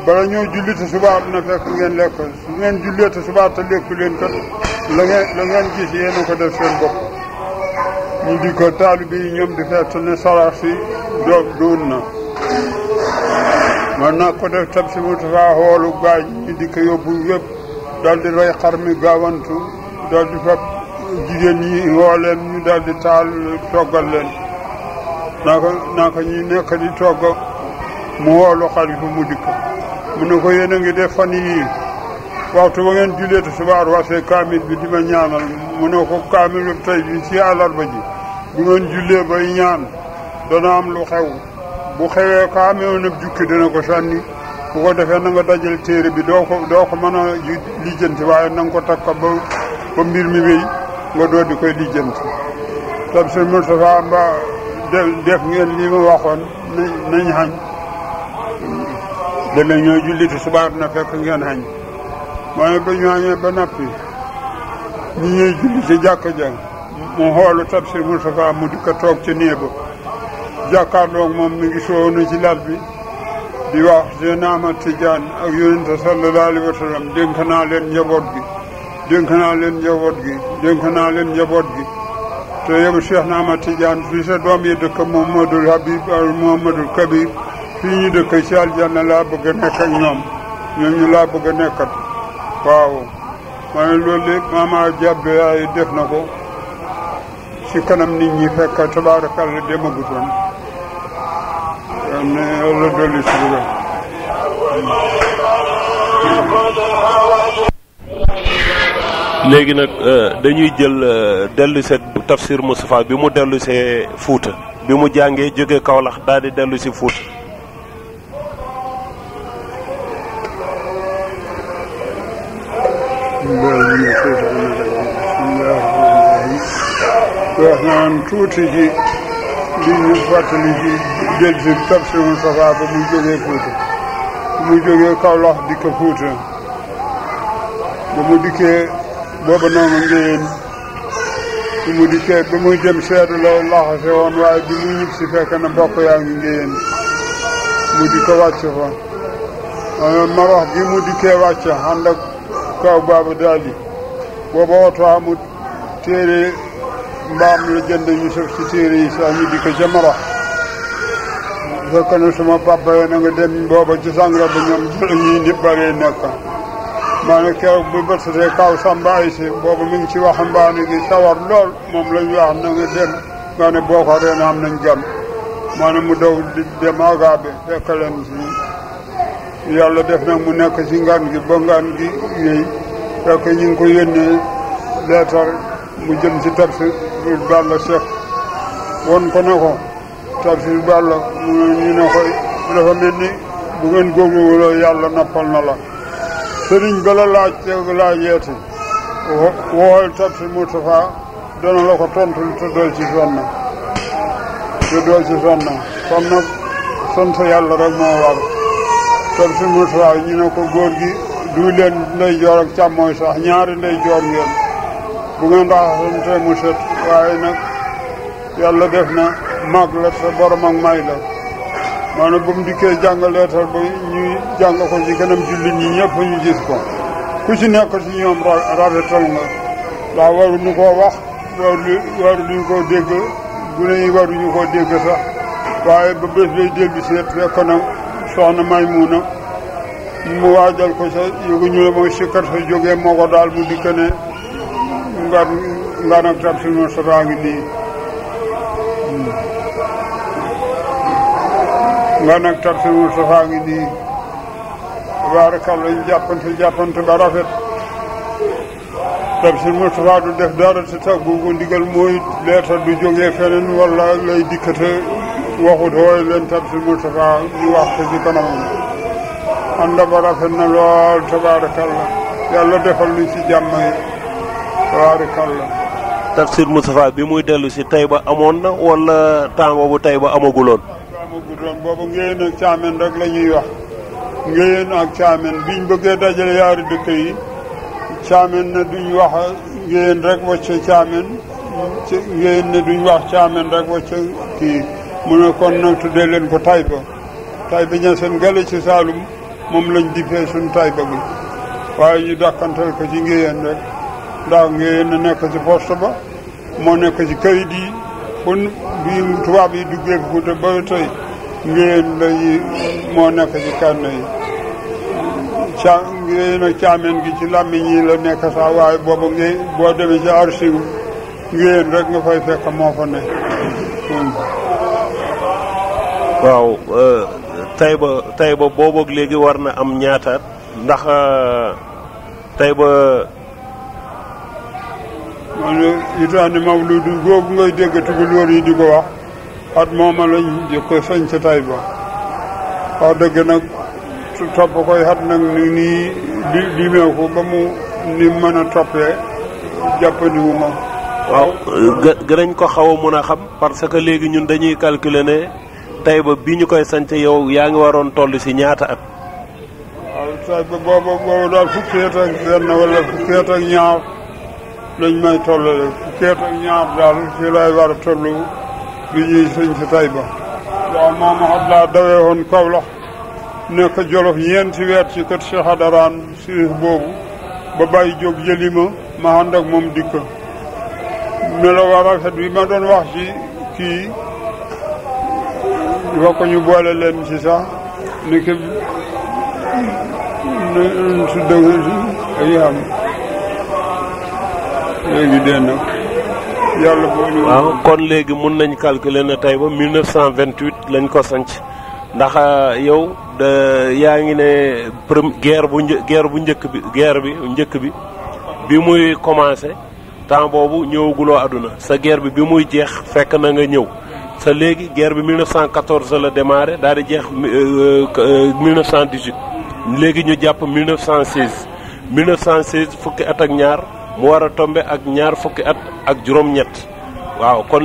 bala ñoo julli te subaar na fekk ngeen lekk su ngeen jullee te subaar te lekku leen kat la ngeen gis yéen ko def seen bopp ñu di ko taalibe yi ñoom di fett ne sarax si doon na man naa ko def Tafsir Moustapha xoolu gaañ ñu di ko yóbbu yëpp daal di rey xar mi gaawantu daal di fab jigéen ñi woo leen ñu daal di taal toggal leen naka ñi nekk di togg mu woolu xalifa mu dikk mu ne ko yéen a ngi def fan yii waxtu ba ngeen jullee tisbaar wàccee kaamil bi di ma ñaanal mu ne ko kaamil bi tey bi ci àllarba ji bu ngeen jullee bay ñaan dana am lu xew bu xewee ko amee na jukki dana ko sànni bu ko defee na nga dajale téere bi doo ko mën a lijjanti waaye na nga ko takka ba mbir mi wéy nga doo di koy lijjanti Tafsir Moustapha Mba def ngeen li ma waxoon nañ xañ dana ñooy julli tisbaar na fekk ngeen xañ mooy ba ñu añee ba nappi ñi ñuy julli ci jàkka ja mu xoolu Tafsir Moustapha mu di ko toog ci néeg ba jàkkaarloog moom mi ngi soow na ci lal bi di wax Seex Ahmad Tijaan ak yonente sallallahu alayhi wa sallam dénk naa leen njaboot gi dénk naa leen njaboot gi dénk naa leen njaboot gi te yow Seex Ahmad Tijaan fii sa doom yi dëkk Muhammadul Habib ak Muhammadul Kabir fii ñu dëkk ci aljanna laa bëgg a nekk ak ñoom ñu laa bëgg a nekkat waaw ma ne loolu lépp maama jàbbe yaay def na ko ci kanam nit ñi fekk tabaarakalla demagutoon ne yàlla dolli sutura léegi nag dañuy jël dellu seet Tafsir Moustapha bi mu dellu see Fuuta bi mu jàngee jóge Kaolack daal di dellu si Fuuta wax naan tuuti ci li ñu fàttali ci del si Tafsir Moustapha ba mu jógee Fuuta ba mu jógee Kaolack dikk Fuuta ba mu dikkee booba noonu ngéyeen ba mu dikkee ba muy dem seedu la laxase woon waaye bi mu ñib si fekk na mbokk yaa ngi ngéyeen mu di ko wàcc fa ma wax gi mu dikkee wàcc ànd ak kaw baaba daali booba oto amut téere mbaam la jënd ñu sëf ci téere yi sax ñu di ko ca marax fekk na suma papa yi na nga dem booba ci sangra ba ñoom jël ñi nit bëree nekk maa ne keroog bu bërsatee kaw Samba ay si booba mi ngi ci waxambaane gi sawar lool moom lañ wax na nga dem nga ne boo ko reen am nañ gan maa ne mu daw di dem agaabe fekk leen si yàlla def nag mu nekk ci ngan gi ba ngan gi yéy fekk ñu ngi ko yónnee leetar mu jëm ci Tafsir Balla Cheikh won ko ne ko Tafsir Balla ñu ne ko dafa mel ni bu ngeen góorgóorloo yàlla noppal na la sëriñ ba la laajeeti wool Tafsir Moustapha dana la ko tontul te doo ci sonna comme nag sant yàlla rek moo war Tafsir Moustapha ñu ne ko góor gi du leen ndey joor ak càmmooy sax ñaari ndey joor ngeen bu ngeen raxasante mu set waaye nag yàlla def na mag la te borom ak may la maanaam ba mu dikkee jàng leetar ba ñuy jàng ko ci kanam jullit ñi ñëpp ñu gis ko ku ci nekk ci ñoom rafetal nga ndax waruñu koo wax waruñu koo dégg gune yi waruñu koo dégg sax waaye ba bés bay dellu seet fekk na soxna Maymuna mu waajal ko sa yëguñu la mooy sikkar sa jógee moo ko daal mu dikk ne ngan ak Tafsir Moustapha ngi nii ngan ak Tafsir Moustapha ngi nii tabaarakalla ñu jàppante ba rafet Tafsir Moustapha du def dara te tàggu ko ndigal mooy leetar du jógee feneen wala lay dikkate waxut wooy leen Tafsir Moustapha ñu wax ko ci kanamam ànd ba rafet na lool tabaarakalla yàlla defal ñu ci jàmm yi tabaarakalla Tafsir Moustapha bi muy dellu si Taïba amoon na wala temps boobu Taïba amaguloon boobu ngéyeen ak caameen rek la ñuy wax ngéyeen ak caameen biñ bëggee dajale yaari dëkk yi caameen ne duñ wax ngéyeen rek wacce caameen ngéyeen ne duñ wax caameen rek wacce kii mu ne kon nag tuddee leen ko Taïba ña seen gale ci Saalum moom lañ difee suñ Taïba bi waaye ñu dàkkantal ko ci ngéyeen rek ndax ngéyeen na nekk ci poste ba moo nekk ci kayit yi kon bi tubaab yi duggee Fuuta ba tey ngéyeen lañu moo nekk ci kànn yi ngéyeen ak caameen gi ci làmmiñ yi la nekk sax waaye boobu boo demee ci archive ngéyeen rek nga fay fekk moo fa ne waaw Taïba booboog léegi war na am ñaataat ndax Taïba. man itaani mawludu googu ngay dégg tukulóor yi di ko wax at mooma lañ di ko sañ sa Taïba wax dëgg nag topp koy xat nag nii limee ko ba mu ni mën a toppee jàppandiwu ma. waaw gënañ ko xaw a mun a xam parce que léegi ñun dañuy calculer ne Taïba bi ñu koy sant yow yaa ngi waroon toll si ñaata at. waaw Taïba boobu daal fukki at ak benn wala fukki at ak ñaar lañ may tollale fukki at ak ñaar daal fii lay war a toll bi ñuy sëñ si Taïba. waaw moom xam laa dawee woon Kaolack nekk Jolof ñeenti weer ci kër Cheikh Adaraan sirif boobu ba bàyyi jóg jëli ma ànd ak moom dikk melo war rafet bi ma doon wax ci kii wax ko ñu boole leen ci sax ni ki su dëgg ay am léegi dee na yàlla boole. waaw kon léegi mun nañ calculer ne Taïba 1928 lañ ko sanc ndax yow yaa ngi ne guerre bu njëkk bi muy commencé temps boobu ñëwaguloo àdduna sa guerre bi muy jeex fekk na nga ñëw sa léegi guerre bi 1914 la démarré daal di jeex 1918 léegi ñu jàpp 1916 fukki at ak ñaar mu war a tombe ak ñaar fukki at ak juróom-ñett waaw kon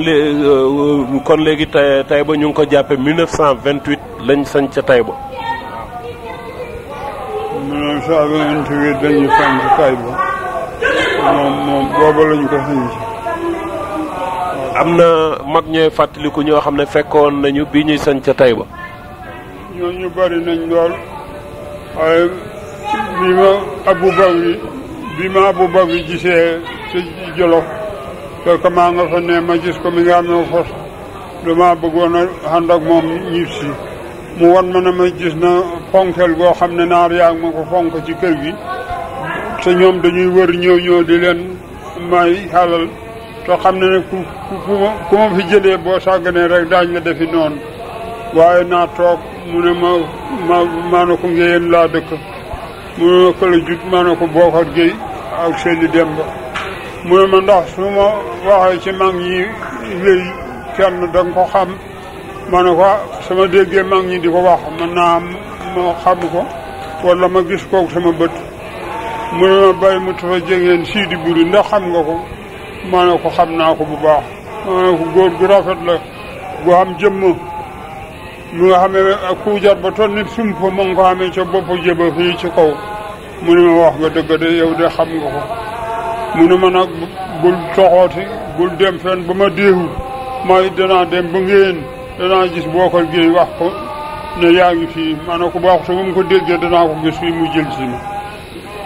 léegi Taïba ñu ngi ko jàppee 1928 lañ sañ ca Taïba. 1928 dañuy sañ ca Taïba moom booba lañ ko sañ ci. am na mag ñooy fàttaliku ñoo xam ne fekkoon nañu bi ñuy sañ ca Taïba. ñooñu bari nañ lool waaye bi ma Abu Bakri gisee ci Jolof fekk maa nga fa ne ma gis ko mi nga amee fos dama bëggoon a ànd ak moom ñib si mu wan ma ne ma gis na fonkel goo xam ne naar yaa ma ko fonk ci kër gi te ñoom dañuy wër ñëw di leen may xalal te xam ne ku ma fi jëlee boo sàgganee rek daañ la defi noonu waaye naa toog mu ne maa na ko ngéyeen laa dëkk mu ne ma këla jut maa na ko Bokar Gueye ak Seydi Demba mu ne ma ndax su ma waxee ci mag ñi léegi kenn da nga ko xam ma ne ko sama déggee mag ñi di ko wax mën naa am ma xam ko wala ma gis kook sama bët mu ne ma bàyyi mu tafa jegeen Sidi Buri ndax xam nga ko ma ne ko xam naa ko bu baax ma ne ko góor gu rafet la gu am jëmm mu nga xamee ak kuujar ba toll nit sumpa mu nga ko xamee ca boppu jëba fii ci kaw mu ne ma wax nga dëgg de yow de xam nga ko mu ne ma nag bul toxooti bul dem fenn ba ma déewul may danaa dem ba ngeen danaa gis Bokar Gueye wax ko ne yaa ngi fii ma ne ko bu waxtu bu mu ko déggee danaa ko gis fii mu jël si ma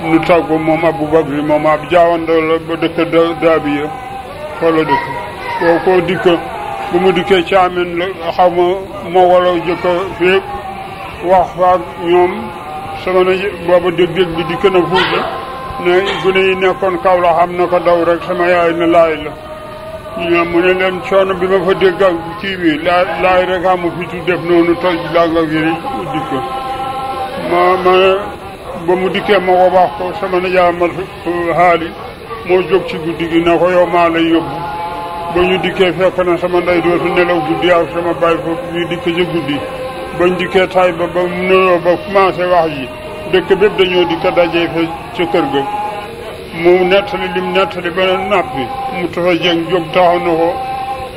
nu tàggu moom Abu Bakri moom ab jaawandoo la ba dëkk Daabiya fa la dëkk boo ko dikk bu mu dikkee caamen la xaw ma wala jëkk féeg wax waag ñoom sama ne booba dég-dég bi dikk na Fuuta ne gune yi nekkoon kaw la xam na ko daw rek sama yaay na laay la ñoom mu ne leen coono bi ma fa dégg ak kii bi laay rek amu fitu def noonu toj langa giri dikk ma ba mu dikkee ma ko wax ko sama nijaay ma xaali moo jóg ci guddi gi na ko yow maa lay yóbbu ba ñu dikkee fekk na sama ndey dootu nelaw guddi ak sama baay foofu ñu dikk ci guddi bañ dikkee Taïba ba mu nuyoo ba commencé wax ji dëkk bépp dañoo dikk dajee fa ca kër ga mu nettali lim nettali ba nappi mu tafa jëng jóg taxaw na ko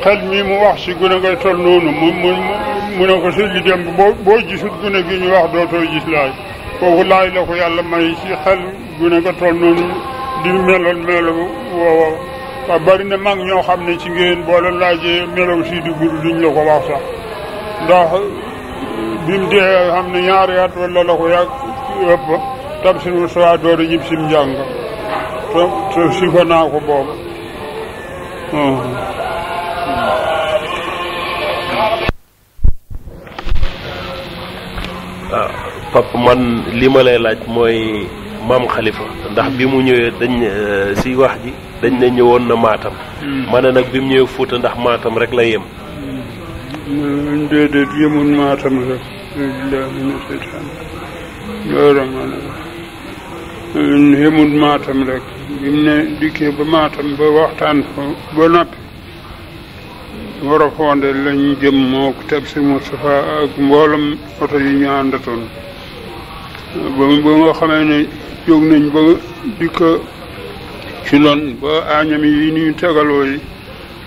xel mi mu wax si gune ngay tol noonu mu ne ko si li dem boo gisut gune gi ñu wax dootoo gis laay kooku laay la ko yàlla may si xel gune nga tol noonu di meloon melo woowa waaw bari na mag ñoo xam ne ci ngeen boo leen laajee melow si di guru duñ la ko wax sax ndax bi mu dee xam ne ñaari at wala la ko yàgg ëpp Tamsir Sow door a ñib sim njàng te si fa naa ko boobu. waaw papa man li ma lay laaj mooy maam Khalifa ndax bi mu ñëwee dañ si wax ji dañ ne ñëwoon na Matam. ma ne nag bi mu ñëwee Fuuta ndax Matam rek la yem. déedéet yëmul Matam rek billahi mina seytaan loolu man yëmul Matam rek bi mu ne dikkee ba Matam ba waxtaan fa ba noppi war a fonde lañ jëm moo ko teg si Moustapha ak mboolem oto yi ñu àndatoon ba nga xamee ne jóg nañ ba dikk ci loon ba añam yi ñu tegaloo yi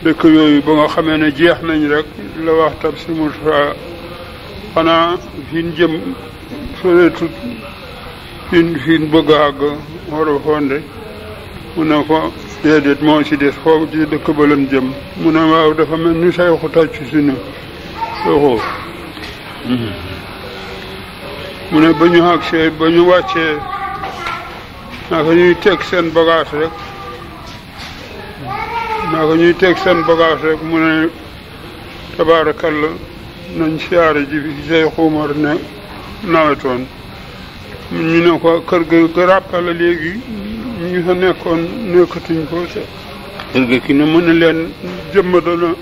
dëkk yooyu ba nga xamee ne jeex nañ rek la wax tab si Moustapha xanaa fi ñu jëm soreetut fi ñu bëgg a àgg war a fonde mu ne ko déedéet moo ci des foofu ci dëkk ba lañ jëm mu ne waaw dafa mel ni sayxu tàcc si nu soxoo mu ne ba ñu agsee ba ñu wàccee naka ñuy teg seen bagage rek mu ne tabaarakalla nañ siyaare ji fi Seex Umar ne nawetoon ñu ne ko kër ga ràppale léegi ñu fa nekkoon nekkatuñ ko kër ga ki ne mën na leen jëmm dana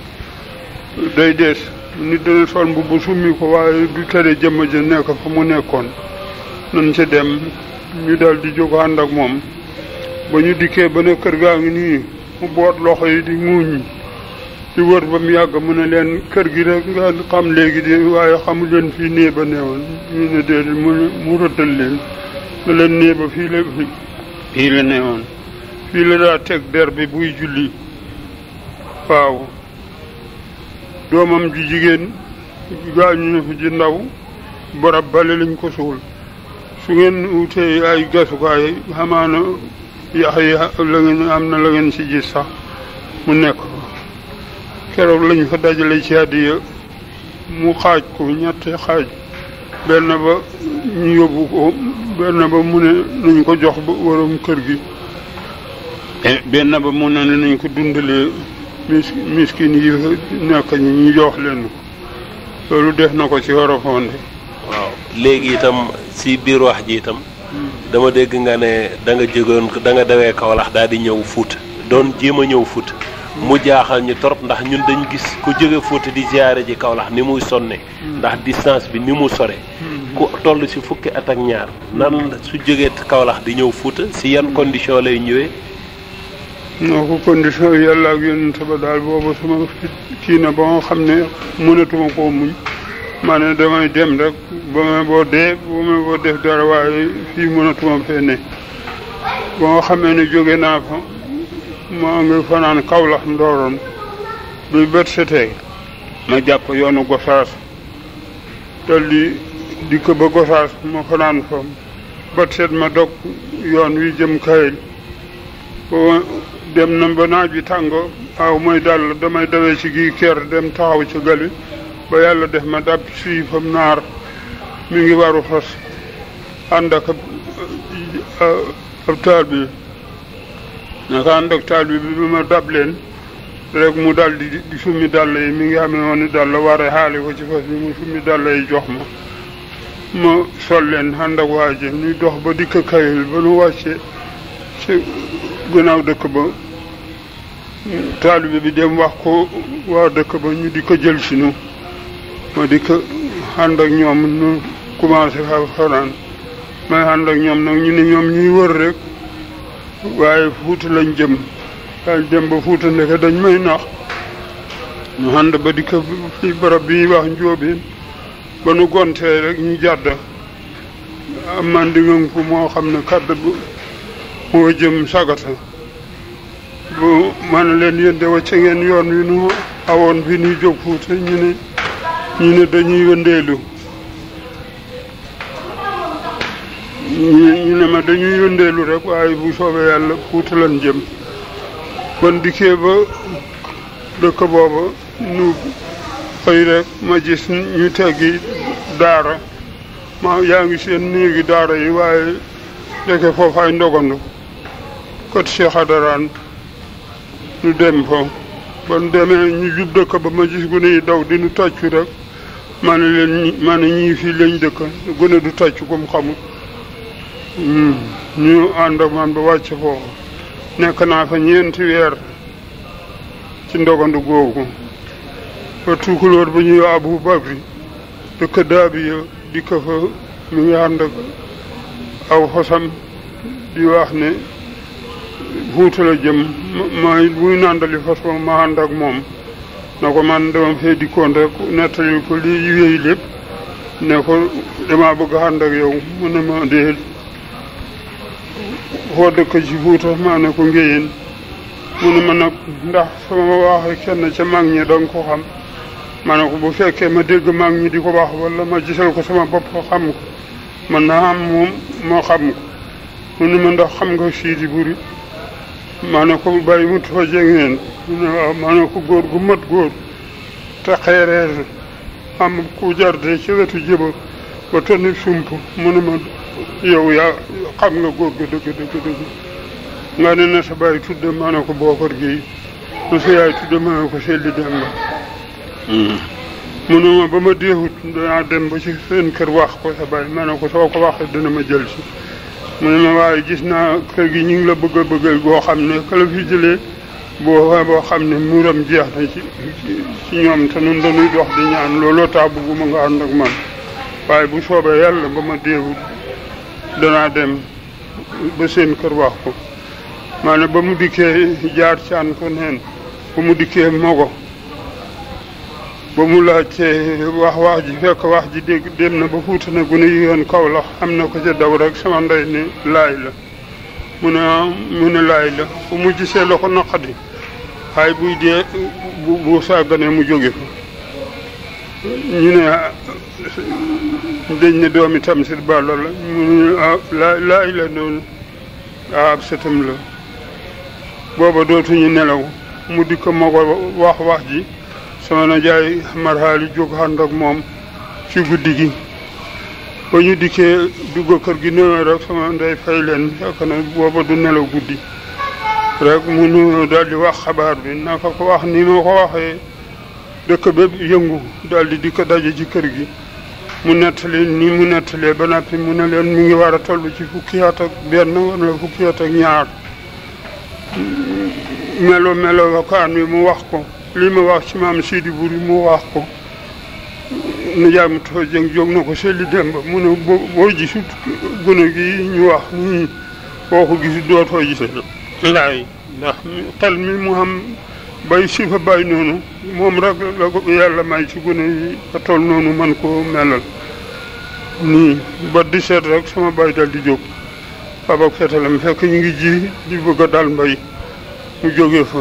day dees nit dana sol mbubb summi ko waaye du tere jëmm ja nekk fa mu nekkoon nañ ca dem ñu dal di jóg ànd ak moom ba ñu dikkee ba ne kër gaa ngi nii mu boot loxo yi di muuñ di wër ba mu yàgg mu ne leen kër gi rek nga xam léegi de waaye xamu leen fii néeg ba neewoon ñu ne déedéet mu rëddal leen ne leen néeg ba fii la neewoon fii la daa teg der bi buy julli waaw doomam ji jigéen gaañu na fi ji ndaw barab bale lañ ko suul su ngeen wutee ay gasukaay xamaana yax yi la ngeen am na la ngeen ci gis sax mu nekk keroog lañ fa dajale ci àddiya mu xaaj ko ñetti xaaj benn ba ñu yóbbu ko benn ba mu ne nañ ko jox ba waroom kër gi benn ba mu ne nañ ko dundalee miskin yi nekk ñu jox leen ko loolu def na ko ci war a fonde waaw léegi itam si biir wax ji itam dama dégg nga ne da nga jógoon da nga dawee Kaolack daal di ñëw Fuuta doon jéem a ñëw Fuuta mu jaaxal ñu torop ndax ñun dañ gis ku jóge Fuuta di ziyaare ji Kaolack ni muy sonne ndax distance bi ni mu sore ku toll si fukki at ak ñaar nan su jógee Kaolack di ñëw Fuuta si yan condition lay ñëwee noo ko condition yàlla ak yonent ba daal boobu sama kii na ba nga xam ne mënatuma koo muñ ma ne damay dem rek ba ma boo def dara waaye fii mënatuma fee ne ba nga xamee ne jóge naa fa maa ngi fanaan Kaolack Ndorong bi bët setee ma jàpp yoonu Gosaas dal di ko ba Gosaas ma fanaan fa bët set ma dog yoon wi jëm Kayel boo dem na ba naaj bi tàng waaw mooy dal damay dawee ci gii kër dem taxaw ci gali ba yàlla def ma dab si fam naar mi ngi waru fas ànd ak ab taal bi naka ànd ak taal bi bi ma dab leen rek mu dal di summi dàll yi mi ngi amee woon ni dàll waree xaali ko ci fas bi mu summi dàll yi jox ma sol leen ànd ak waa ji ñuy dox ba dikk Kayel ba nu wàcce ci gannaaw dëkk ba taalibe bi dem wax ko waa dëkk ba ñu di ko jël si nu ma di ko ànd ak ñoom nu commencé fa fanaan may ànd ak ñoom nag ñu ne ñoom ñuy wër rek waaye Fuuta lañ jëm dañ dem ba Fuuta ndeke dañ may nax ñu ànd ba di ko fi barab bi ñuy wax Njóobeen ba nu gontee rek ñu jàdd am man di ngam fu moo xam ne kàdd bu moo jëm Sagata bu man leen yéen de wacce ngeen yoon wi nu awoon bi nuy jóg Fuuta ñu ne dañuy wëndeelu ñu ne ma dañuy wëndeelu rek waaye bu soobee yàlla Fuuta lan jëm kon dikkee ba dëkk booba nu xëy rek ma gis ñu teggi daara yaa ngi seen néegi daara yi waaye deke foofu ay ndogandu kot Cheikh Adaraan ñu dem fa ba nu demee ñu jub dëkk ba ma gis gune yi daw di nu tàccu rek ma ne ñii fii lañ dëkk gune du tàccu comme xamul ñu ànd ak man ba wàcc foofu nekk naa fa ñeenti weer ci ndogandu googu ba tukulóor bu ñuy Abu Bakri dëkk Daabiya di ko fa mi ngi ànd ak aw xosam di wax ne Fuuta la jëm ma buy nàndali fas ba ma ànd ak moom na ko man dama fee dikkoon rek nettali ko lii wéy lépp ne ko dama bëgg ànd ak yow mu ne ma dee foo dëkk ci Fuuta maa ne ko Ngéyeen mu ne ma nag ndax sama waxee kenn ca mag ñi danga ko xam ma ne ko bu fekkee ma dégg mag ñi di ko wax wala ma gisal ko sama bopp xam ko man naa am moom moo xam ko mu ne ma ndax xam nga Sidi Buri ma ne ko bàyyi mu fa jegeen mu ne waaw ma ne ko góor gu mat góor te xeereer am ku jarde ci wetu jëba ba tonni sump mu ne ma yow yaa xam nga góor ga dëgg nga ne na sa bàyyi tudde ma ne ko Bookar Géey na sa yaay tudde ma ne ko Selli Demba mu ne ma ba ma deewut danaa dem ba ci seen kër wax ko sa bàyyi ma ne ko soo ko waxee dina ma jël si mu ne ma waaye gis naa kër gi ñu ngi la bëgg a bëggal boo xam ne ka la fi jëlee boo xam ne muuram jeex na ci ñoom te nun dañuy dox di ñaan looloo tax bëgguma nga ànd ak man waaye bu soobee yàlla ba ma deewut danaa dem ba seen kër wax ko maanaam ba mu dikkee jaar caan ko neen ba mu dikkee mogo ba mu laajtee wax ji fekk wax ji dégg dem na ba Fuuta ne gune yi yoon Kawlax am na ko ca daw rek sama ndey ne laay la mu ne laay la bu mu gisee la ko naqadi waaye buy dee bu sàgganee mu jóge fa ñu ne dañ ne doomi Tamsir Balla la mu ne laay la doon ab sëtam la booba dootuñu nelaw mu di ko mogo wax ji sama na jaay marhaali jóg ànd ak moom ci guddi gi ba ñu dikkee dugg kër gi nuyoo rek sama ndey fay leen fekk na booba du nelaw guddi rek mu nuyoo daal di wax xabaar bi naka ko wax ni ma ko waxee dëkk bépp yëngu daal di dikk daje ci kër gi mu nettali ni mu nettalee ba noppi mu ne leen mi ngi war a toll ci fukki at ak benn wala fukki at ak ñaar melo wakaan wi mu wax ko lii ma wax ci maam Sidi Buri mu wax ko nijaay mu too jëng jóg na ko Selli Demba mu ne boo gisut gune gi ñu wax nii boo ko gisut dootoo gisee laay ndax xel mi mu xam bay si fa bay noonu moom rek la ko yàlla may ci gune yi ba toll noonu man koo melal nii ba di seet rek sama bay dal di jóg fabak fetalam fekk ñu ngi ji di bëgg a dal mbay mu jógee fa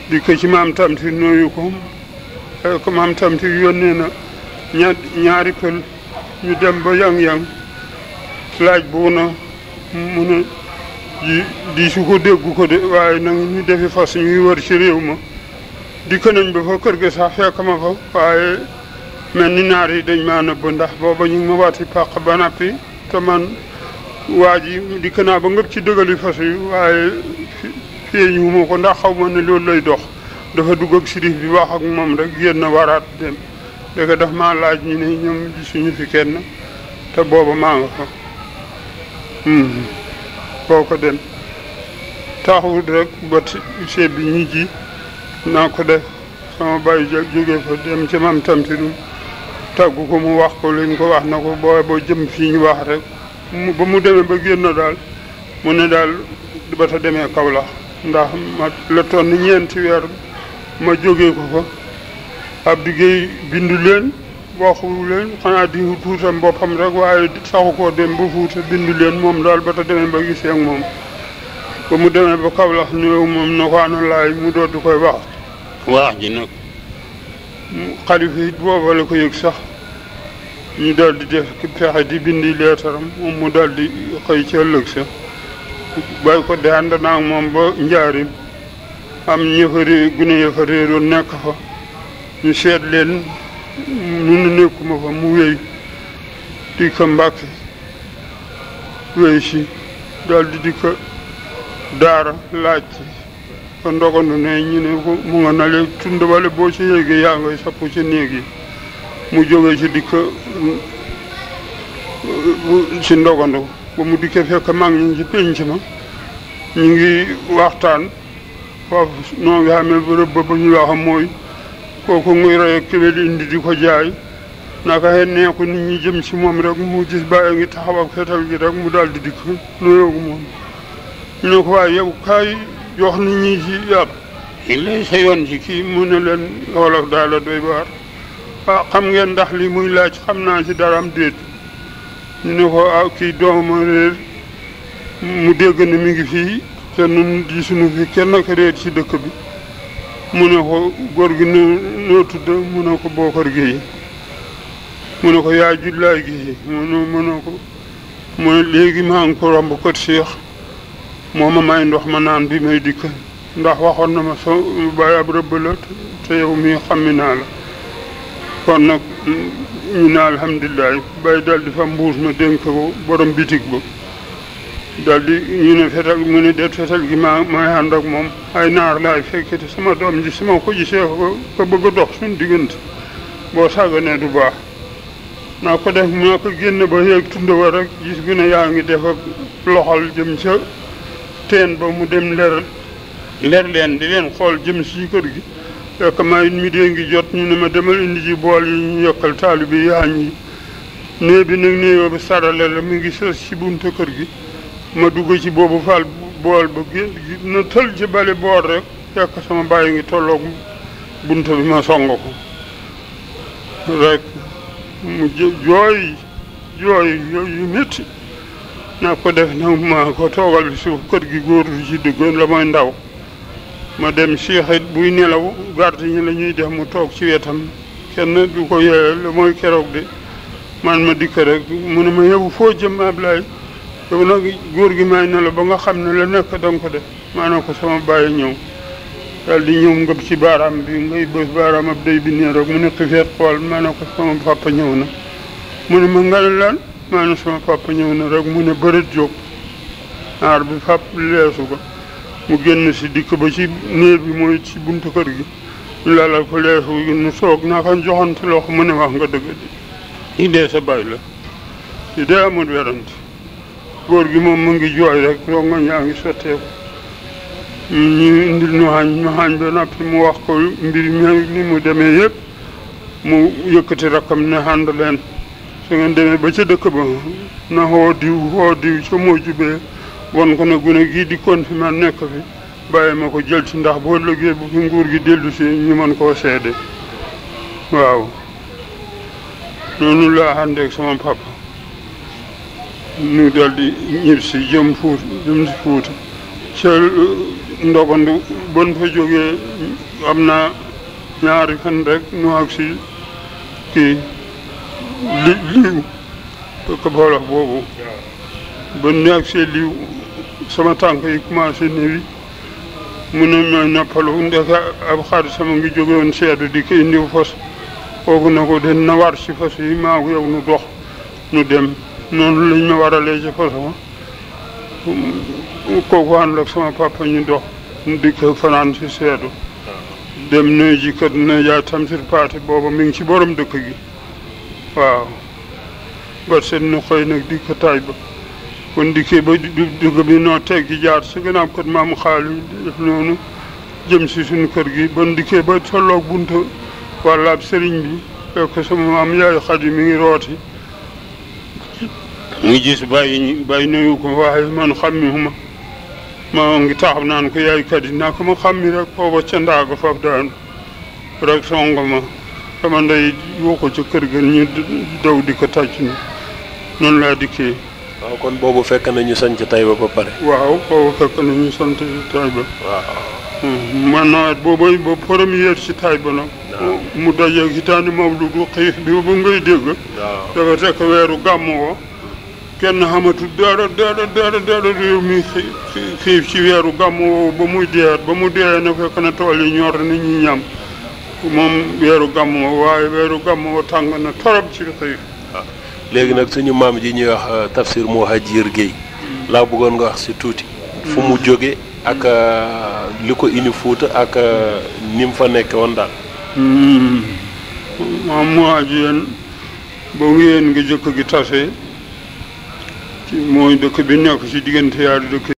di ko ci maam Tamsir nooyu ko ko maam Tamsir yónnee na ñaari pël ñu dem ba yang-yang laaj bu na mu ne di su ko déggu ko de waaye nag ñu defi fas ñuy wër ci réew ma dikk nañ ba fa kër ga sax fekk ma fa waaye mel ni naar yi dañ maa nëbb ndax booba ñu ngi ma wati pàq ba nappi te man waa ji dikk naa ba ngëp ci dëgali fas yi waaye ñu ma ko ndax xaw ma ne loolu lay dox dafa dugg ak sirif bi wax ak moom rek génn waraat dem léegi daf maa laaj ñu ne ñoom gisuñu fi kenn te booba maa nga fa boo ko dem taxawut rek ba seet bi ñi ji naa ko def sama bàyyi jógee fa dem ci maam Tamsir tàggu ko mu wax ko liñ ko wax na ko boo jëm fii ñu wax rek ba mu demee ba génn daal mu ne daal ba ta demee Kawlax ndax ma la toon ni ñeenti weer ma jógee ko fa ab liggéey bindu leen waxu leen xanaa di tuutam boppam rek waaye saxu koo dem ba Fuuta bindu leen moom daal ba ta demee ba gisee ak moom ba mu demee ba Kawlax ñëw moom na ko ana laay mu dootu koy wax ji nag xalifa it booba la ko yëg sax ñu daal di def fexe di bindi leetaram moom mu daal di xëy ci ëllëg sax bàyyi ko de ànd naa ak moom ba njaarim am gune ya fa réeroon nekk fa ñu seet leen nu nekkuma fa mu wéy di ko Mbàkke wéy si daal di ko daara laaj ci ko ndogandu ne ñu ne ko mu nga nale tund wale boo ci yéegee yaa ngay sappu ci néeg yi mu jógee ci dikk ci ndogandu ba mu dikkee fekk mag ñi ci pénc ma ñu ngi waxtaan foofu noo ngi xamee bërëb ba ñu wax mooy kooku muy rey ak kéwél indi di ko jaay naka xëy nee ko nit ñi jëm si moom rek mu gis bàyyi ngi taxaw ak fetal gi rek mu daal di dikk nuyoogu moom ñu ne ko waaye yow kaay jox nit ñi ci yàpp yi lay sa yoon ci kii mu ne leen wolof daal la doy waar xam ngeen ndax li muy laaj xam naa ci dara am déet ñu ne ko kii doomam réer mu dégg ne mi ngi fii te nun di sunu fi kenn ko réer ci dëkk bi mu ne ko góor gi noo tudd mu ne ko Bookar Géey mu ne ko yaa Jullaay Géey mu ne ko mu ne léegi maa ngi ko romb kër Cheikh moo ma may ndox ma naan bi may dikk ndax waxoon na ma so bàyyi ab rëbb la te yow mii xammi naa la kon nag ñu ne alhamdulilah bay dal di fa mbuus ma dénk ko borom bitig ba dal di ñu ne fetal mu ne det fetal gi may ànd ak moom ay naar laay fekke te sama doom ji sama ko gisee ko bëgg a dox suñu diggante boo sàgganee du baax naa ko def naa ko génn ba yéeg tund wa rek gis gu ne yaa ngi def ak loxol jëm ca teen ba mu dem leer leen di leen xool jëm si kër gi fekk may mi dee ngi jot ñu ne ma demal indi ji bool yi ñu yokkal taalibe yi yaañ yi néeg bi nag néew bi sarale la mi ngi sës ci buntu kër gi ma dugg ci boobu fal bool ba na tël ci bali bool rek fekk sama bàyyi ngi tolloog buntu bi ma song ko rek mu jooy yu métti naa ko def nag ma ko toogal bi suuf kër gi góor ci dëggoon la mooy ndaw ma dem siixit buy nelaw garde ñi la ñuy def mu toog ci wetam kenn du ko yeeyal la mooy keroog de man ma dikk rek mu ne ma yow foo jëm Ablaye yow nag góor gi may nelaw ba nga xam ne la nekk danga ko def maanaam ko sama bàyyi ñëw daal di ñëw ngëb ci baaraam bi ngay bës baaraam ab day bi nii rek mu ne xifeet xool maanaam ko sama papa ñëw na mu ne ma nga lan maanaam sama papa ñëw na rek mu ne bërët jóg naar bi fàpp leesu ko mu génn si dikk ba ci néeg bi mooy ci buntu kër gi ñu lalal ko leesu gi nu soog naa ko joxante loxo mu ne wax nga dëgg di i dee sa bàyyi la i dee amul werante góor gi moom mu ngi jooy rek roog nga ñaa ngi sotteeku ñu indil ñu xaañ ba noppi mu wax ko mbir mi ni mu demee yëpp mu yëkkati rakkam ne ànd leen su ngeen demee ba ca dëkk ba na xoo diw ca moo jubee won ko ne gune gii dikkoon fi ma nekk fi bàyyi ma ko jël ci ndax boo lëgee bu fi nguur gi dellu si ñu mën koo seede waaw noonu laa àndeeg sama papa ñu dal di ñib si jëm si Fuuta ca ndogandu bon fa jógee am na ñaari fan rek nu ak si kii liiw dëkk boolof boobu ba nu ak see liiw sama tànk yi commencé néewi mu ne mooy noppalu ndeke ab xarit sama ngi jóge woon seedu di ko indiw fas kooku na ko den na war ci fas yi maa ko yow nu dox nu dem noonu lañ ma waralee ci fas ma kooku ànd ak sama papa ñu dox ñu dikk fanaan si seedu dem nuyu ji kër na jaay Tamsir Paate booba mi ngi ci borom dëkk gi waaw ba seet nu xëy nag di ko taay ba kon dikkee ba dugg bi noo teggi jaar si gannaaw kër maamu xaali def noonu jëm si suñu kër gi ban dikkee ba tolloog buntu wàllaab sëriñ bi fekk sama maam yaay Xadi mi ngi rooti mu ngi gis bàyyi nuyu ko waaye man xàmmihuma ma ngi taxaw naan ko yaay Xadi naa ko ma xàmmi rek booba ca ndaaga faf daanu rek songo ma sama ndey woo ko ca kër ga ñu daw di ko tàcc na noonu laa dikkee waaw kon boobu fekk nañu sant Taïba ba pare waaw boobu fekk nañu sant Taïba waaw man nawet boobu ba première ci Taïba nag mu dajeeg hitaani mawludu xiif bi ba ngay dégg dafa fekk weeru gàmmu woo kenn xamatu dara réew mi xiif ci weeru gàmmu woo ba muy dee na fekk na tool yi ñor na ñu ñam moom weeru gàmmu woo waaye weeru gàmmu woo tàng na torop ci xiif léegi nag suñu maam ji ñuy wax Tafsir Mouhadjir Guèye laa bëggoon nga wax si tuuti fu mu jóge ak li ko indi Fuuta ak ni mu fa nekk woon daal maam Mouhadjir ba ngeen nga jëkk gi tase ci mooy dëkk bi nekk ci diggante yaari dëkk